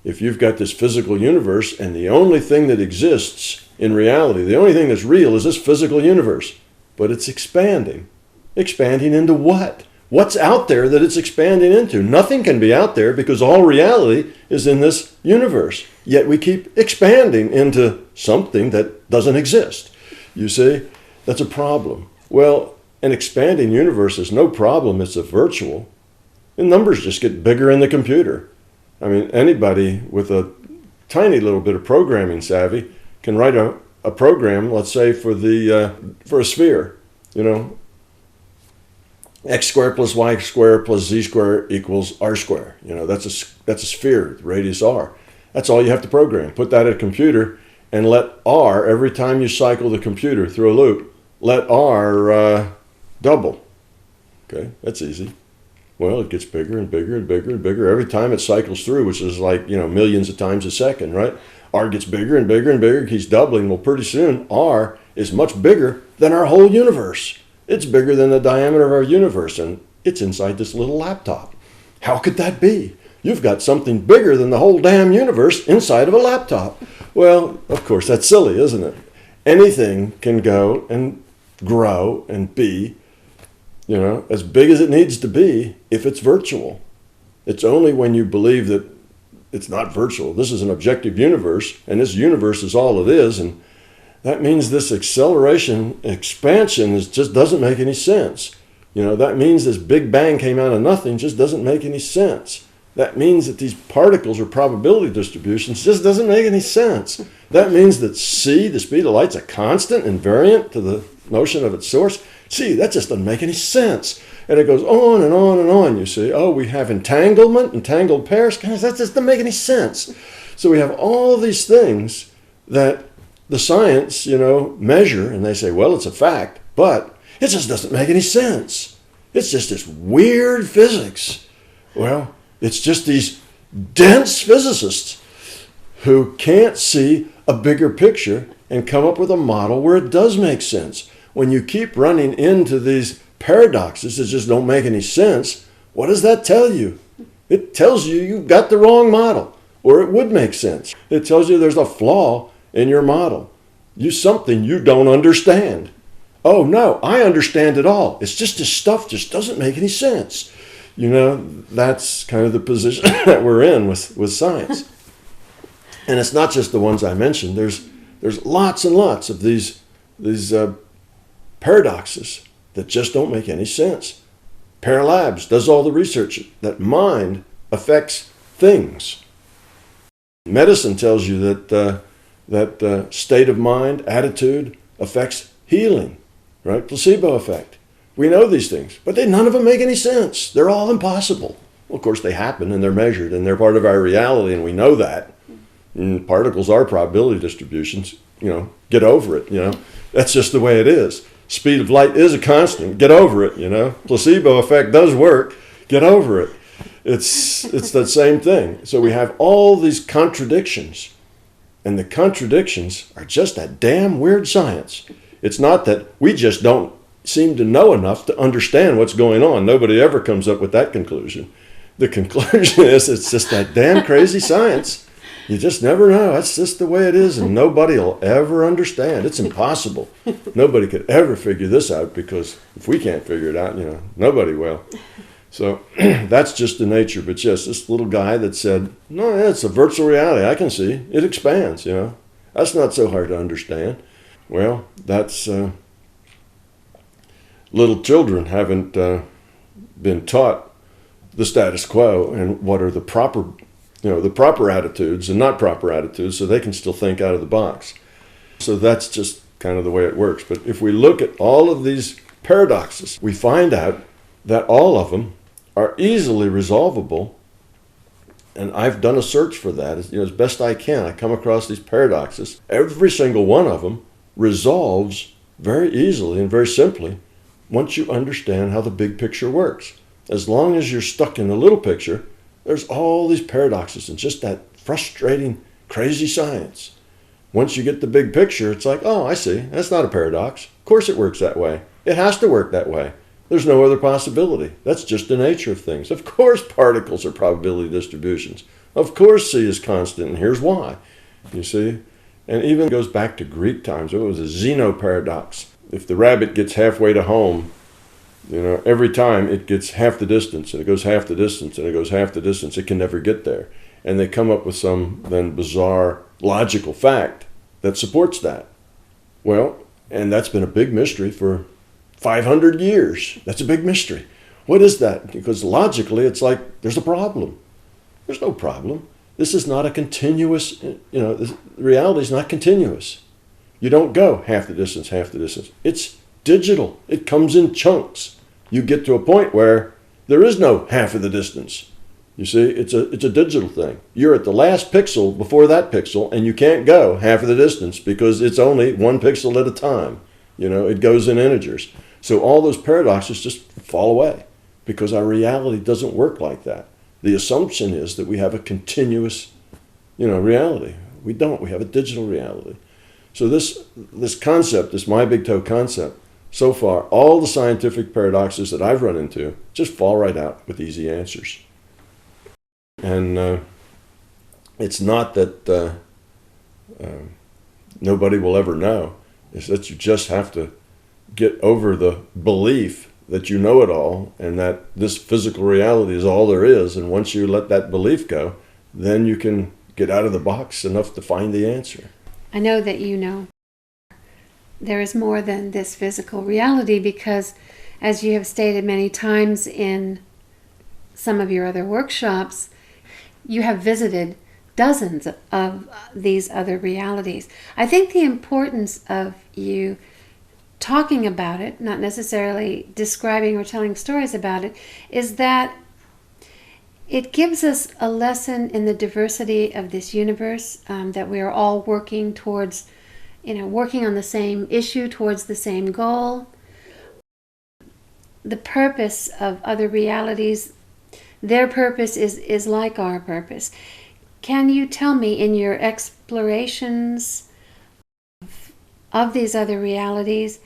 If you've got this physical universe, and the only thing that exists in reality, the only thing that's real is this physical universe, but it's expanding. Expanding into what? What's out there that it's expanding into? Nothing can be out there, because all reality is in this universe. Yet we keep expanding into something that doesn't exist. You see, that's a problem. Well, an expanding universe is no problem. It's a virtual. The numbers just get bigger in the computer. I mean, anybody with a tiny little bit of programming savvy can write a program, let's say, for a sphere. X squared plus y squared plus z squared equals r squared. That's a sphere, radius r. That's all you have to program. Put that in a computer and let r, every time you cycle the computer through a loop, let r double. Okay, that's easy. Well, it gets bigger and bigger and bigger and bigger every time it cycles through, which is like, millions of times a second, right? R gets bigger and bigger and bigger, keeps doubling. Well, pretty soon, R is much bigger than our whole universe. It's bigger than the diameter of our universe, and it's inside this little laptop. How could that be? You've got something bigger than the whole damn universe inside of a laptop. Well, of course, that's silly, isn't it? Anything can go and grow and be, as big as it needs to be if it's virtual. It's only when you believe that it's not virtual. This is an objective universe, and this universe is all it is, and that means this acceleration, expansion just doesn't make any sense. That means this Big Bang came out of nothing just doesn't make any sense. That means that these particles or probability distributions just doesn't make any sense. That means that c, the speed of light's a constant invariant to the notion of its source. See, that just doesn't make any sense. And it goes on and on and on, you see. Oh, we have entanglement, entangled pairs. Guys, that just doesn't make any sense. So we have all of these things that the science, measure, and they say, well, it's a fact, but it just doesn't make any sense. It's just this weird physics. Well, it's just these dense physicists who can't see a bigger picture and come up with a model where it does make sense. when you keep running into these paradoxes that just don't make any sense, what does that tell you? It tells you you've got the wrong model, or it would make sense. It tells you there's a flaw in your model. Something you don't understand. Oh no, I understand it all. It's just this stuff just doesn't make any sense. That's kind of the position that we're in with science. And it's not just the ones I mentioned. There's lots and lots of these paradoxes that just don't make any sense. Paralabs does all the research that mind affects things. Medicine tells you that state of mind, attitude affects healing, right? Placebo effect. We know these things, but none of them make any sense. They're all impossible. Well, of course, they happen and they're measured and they're part of our reality, and we know that. And particles are probability distributions. Get over it. That's just the way it is. Speed of light is a constant. Get over it. Placebo effect does work. Get over it. It's that same thing. So we have all these contradictions, and the contradictions are just that damn weird science. It's not that we just don't seem to know enough to understand what's going on. Nobody ever comes up with that conclusion. The conclusion is it's just that damn crazy science. You just never know. That's just the way it is, and nobody will ever understand. It's impossible. Nobody could ever figure this out, because if we can't figure it out, nobody will. So that's just the nature. But yes, this little guy that said, no, yeah, it's a virtual reality. I can see. It expands, That's not so hard to understand. Well, that's... little children haven't been taught the status quo and what are the proper attitudes and not proper attitudes, so they can still think out of the box. So that's just kind of the way it works. But if we look at all of these paradoxes, we find out that all of them are easily resolvable. And I've done a search for that as best I can. I come across these paradoxes. Every single one of them resolves very easily and very simply once you understand how the big picture works. As long as you're stuck in the little picture, there's all these paradoxes and just that frustrating, crazy science. Once you get the big picture, it's like, oh, I see. That's not a paradox. Of course it works that way. It has to work that way. There's no other possibility. That's just the nature of things. Of course particles are probability distributions. Of course C is constant, and here's why. You see? And even goes back to Greek times. It was a Zeno paradox. If the rabbit gets halfway to home, every time it gets half the distance, and it goes half the distance, and it goes half the distance, it can never get there. And they come up with some then bizarre logical fact that supports that. Well, and that's been a big mystery for 500 years. That's a big mystery. What is that? Because logically, it's like there's a problem. There's no problem. This is not a continuous, reality is not continuous. You don't go half the distance, half the distance. It's digital. It comes in chunks. You get to a point where there is no half of the distance. You see, it's a digital thing. You're at the last pixel before that pixel, and you can't go half of the distance because it's only one pixel at a time. It goes in integers. So all those paradoxes just fall away because our reality doesn't work like that. The assumption is that we have a continuous, reality. We don't. We have a digital reality. So this concept, this my big toe concept, so far, all the scientific paradoxes that I've run into just fall right out with easy answers. And it's not that nobody will ever know. It's that you just have to get over the belief that you know it all and that this physical reality is all there is. And once you let that belief go, then you can get out of the box enough to find the answer. I know that there is more than this physical reality because, as you have stated many times in some of your other workshops, you have visited dozens of these other realities. I think the importance of you talking about it, not necessarily describing or telling stories about it, is that it gives us a lesson in the diversity of this universe, that we are all working towards, working on the same issue, towards the same goal. The purpose of other realities, their purpose is like our purpose. Can you tell me, in your explorations of these other realities,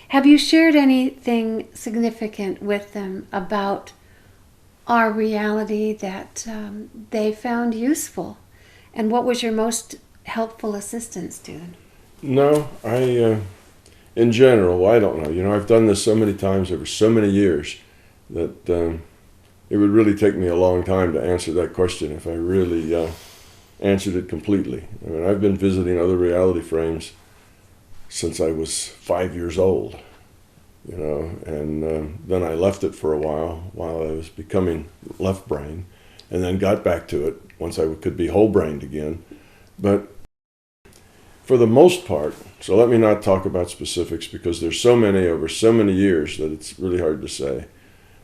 Have you shared anything significant with them about our reality that they found useful? And what was your most helpful assistance to them? No, in general, I don't know. You know, I've done this so many times over so many years that it would really take me a long time to answer that question if I really answered it completely. I mean, I've been visiting other reality frames since I was 5 years old, you know, and then I left it for a while I was becoming left brain, and then got back to it once I could be whole brained again. But for the most part, so let me not talk about specifics because there's so many over so many years that it's really hard to say.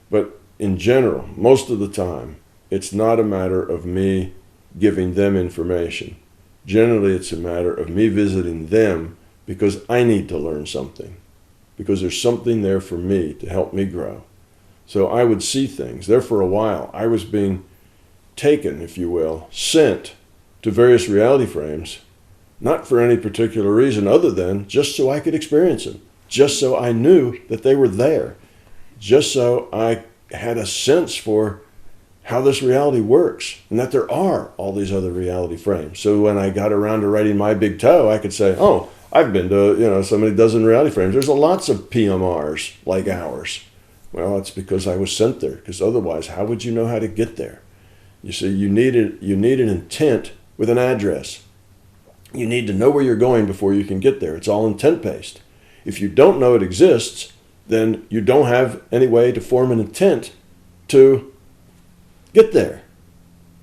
But in general, most of the time, it's not a matter of me giving them information. Generally, it's a matter of me visiting them because I need to learn something, because there's something there for me to help me grow. So I would see things. There for a while, I was being taken, if you will, sent to various reality frames, not for any particular reason other than just so I could experience them, just so I knew that they were there, just so I had a sense for how this reality works and that there are all these other reality frames. So when I got around to writing My Big Toe, I could say, oh, I've been to, you know, so many dozen reality frames. There's lots of PMRs like ours. Well, that's because I was sent there, because otherwise, how would you know how to get there? You see, you need an intent with an address. You need to know where you're going before you can get there. It's all intent-based. If you don't know it exists, then you don't have any way to form an intent to get there.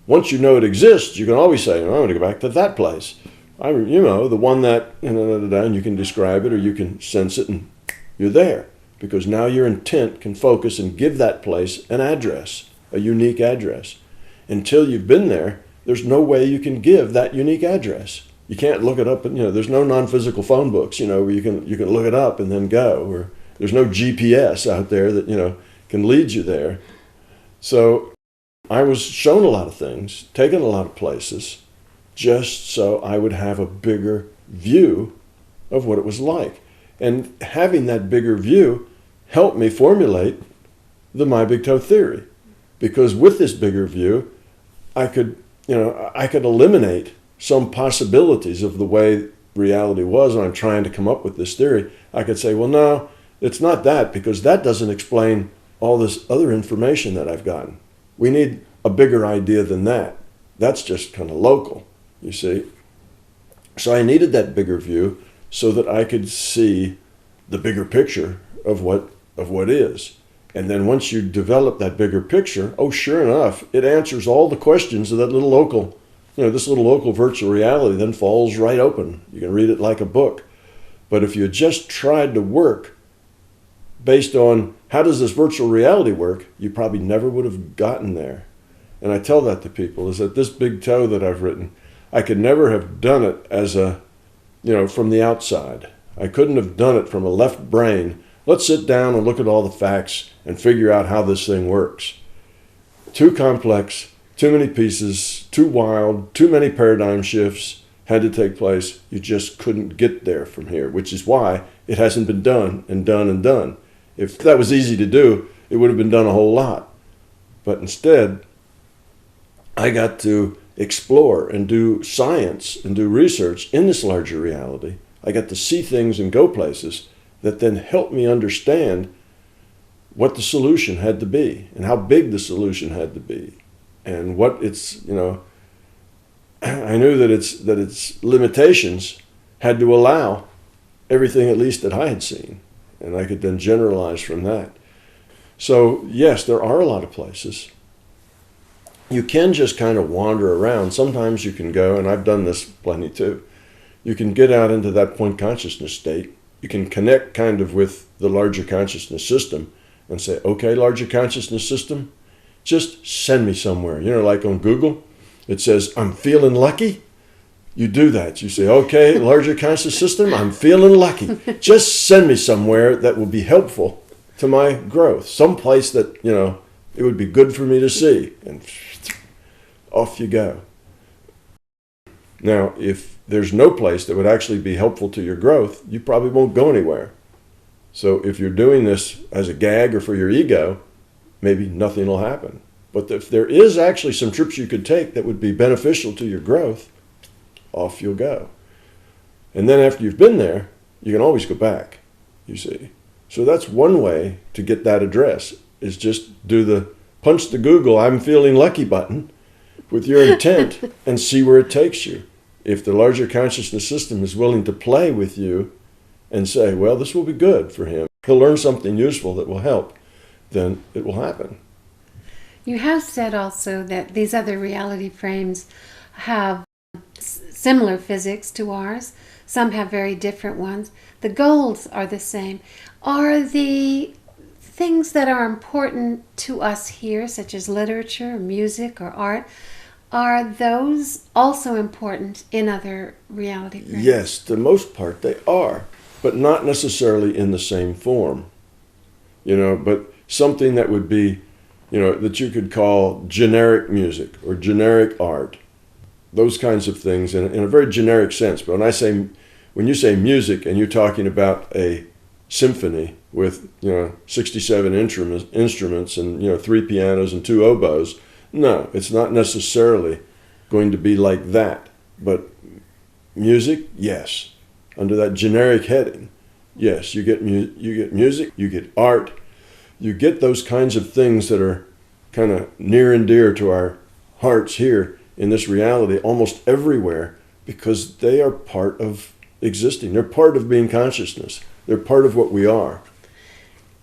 Once you know it exists, you can always say, oh, I want to go back to that place. You know, the one that, and you can describe it or you can sense it and you're there. Because now your intent can focus and give that place an address, a unique address. Until you've been there, there's no way you can give that unique address. You can't look it up, and there's no non-physical phone books, where you can look it up and then go. Or there's no GPS out there that, can lead you there. So I was shown a lot of things, taken a lot of places, just so I would have a bigger view of what it was like. And having that bigger view helped me formulate the My Big Toe theory. Because with this bigger view, I could eliminate some possibilities of the way reality was when I'm trying to come up with this theory. I could say, well, no, it's not that, because that doesn't explain all this other information that I've gotten. We need a bigger idea than that. That's just kind of local, you see. So I needed that bigger view so that I could see the bigger picture of what is. And then once you develop that bigger picture, sure enough, it answers all the questions of that little local, this little local virtual reality then falls right open. You can read it like a book. But if you just tried to work based on how does this virtual reality work, you probably never would have gotten there. And I tell that to people, is that this big toe that I've written, I could never have done it as from the outside. I couldn't have done it from a left brain. Let's sit down and look at all the facts and figure out how this thing works. Too complex, too many pieces, too wild, too many paradigm shifts had to take place. You just couldn't get there from here, which is why it hasn't been done and done and done. If that was easy to do, it would have been done a whole lot. But instead, I got to explore and do science and do research in this larger reality. I got to see things and go places that then helped me understand what the solution had to be and how big the solution had to be and what its, I knew that its limitations had to allow everything at least that I had seen, and I could then generalize from that. So yes, there are a lot of places. You can just kind of wander around. Sometimes you can go, and I've done this plenty too, you can get out into that point consciousness state. You can connect kind of with the larger consciousness system and say, okay, larger consciousness system, just send me somewhere. Like on Google, it says, I'm feeling lucky. You do that. You say, okay, larger conscious system, I'm feeling lucky. Just send me somewhere that will be helpful to my growth. Some place that, it would be good for me to see. And off you go. Now, if there's no place that would actually be helpful to your growth, you probably won't go anywhere. So if you're doing this as a gag or for your ego, maybe nothing will happen. But if there is actually some trips you could take that would be beneficial to your growth, off you'll go. And then after you've been there, you can always go back, you see. So that's one way to get that address, is just do the punch the Google "I'm feeling lucky" button with your intent and see where it takes you. If the larger consciousness system is willing to play with you and say, well, this will be good for him, he'll learn something useful that will help, then it will happen. You have said also that these other reality frames have similar physics to ours. Some have very different ones. The goals are the same. Are the things that are important to us here, such as literature, music, or art, are those also important in other reality frames? Yes, the most part they are, but not necessarily in the same form. But something that would be, that you could call generic music or generic art, those kinds of things in a very generic sense. But when you say music and you're talking about a symphony with 67 instruments and 3 pianos and 2 oboes, no, it's not necessarily going to be like that. But music, yes, under that generic heading, yes, you get music, you get art, you get those kinds of things that are kind of near and dear to our hearts here in this reality, almost everywhere, because they are part of existing. They're part of being consciousness. They're part of what we are.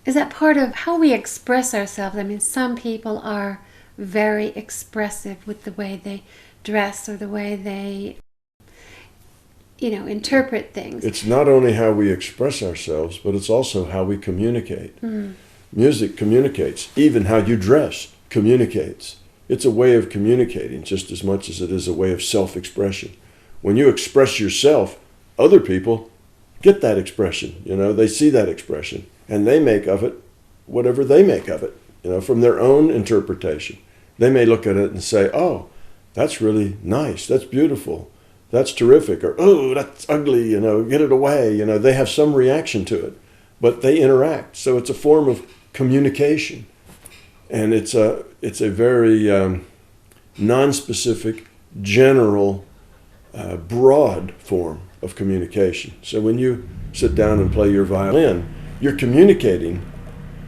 Is that part of how we express ourselves? I mean, some people are very expressive with the way they dress or the way they, interpret things. It's not only how we express ourselves, but it's also how we communicate. Mm. Music communicates. Even how you dress communicates. It's a way of communicating just as much as it is a way of self-expression. When you express yourself, other people get that expression. They see that expression and they make of it whatever they make of it, from their own interpretation. They may look at it and say, oh, that's really nice. That's beautiful. That's terrific. Or, oh, that's ugly. Get it away. They have some reaction to it, but they interact. So it's a form of communication. And it's a very non-specific, general, broad form of communication. So when you sit down and play your violin, you're communicating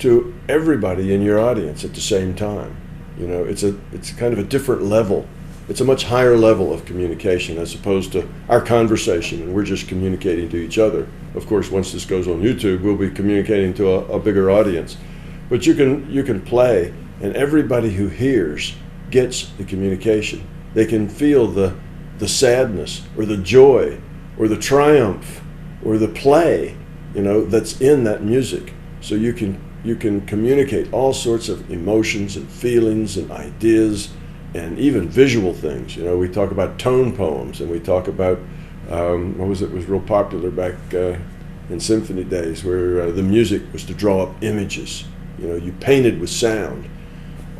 to everybody in your audience at the same time. It's kind of a different level. It's a much higher level of communication as opposed to our conversation, and we're just communicating to each other. Of course, once this goes on YouTube, we'll be communicating to a bigger audience. But you can play, and everybody who hears gets the communication. They can feel the sadness or the joy or the triumph or the play, that's in that music. So you can communicate all sorts of emotions and feelings and ideas and even visual things. We talk about tone poems, and we talk about it was real popular back in symphony days, where the music was to draw up images. You painted with sound.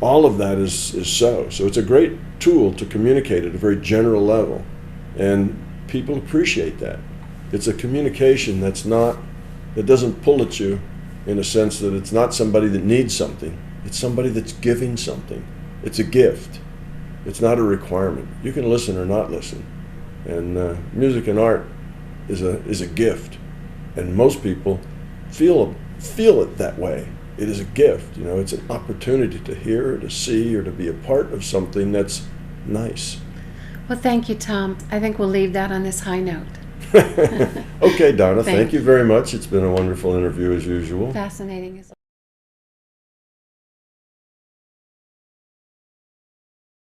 All of that is so it's a great tool to communicate at a very general level, and people appreciate that. It's a communication that doesn't pull at you, in a sense that it's not somebody that needs something. It's somebody that's giving something. It's a gift. It's not a requirement. You can listen or not listen. And music and art is a gift. And most people feel it that way. It is a gift. It's an opportunity to hear or to see or to be a part of something that's nice. Well, thank you, Tom. I think we'll leave that on this high note. Okay, Donna, thank you very much. It's been a wonderful interview as usual. Fascinating as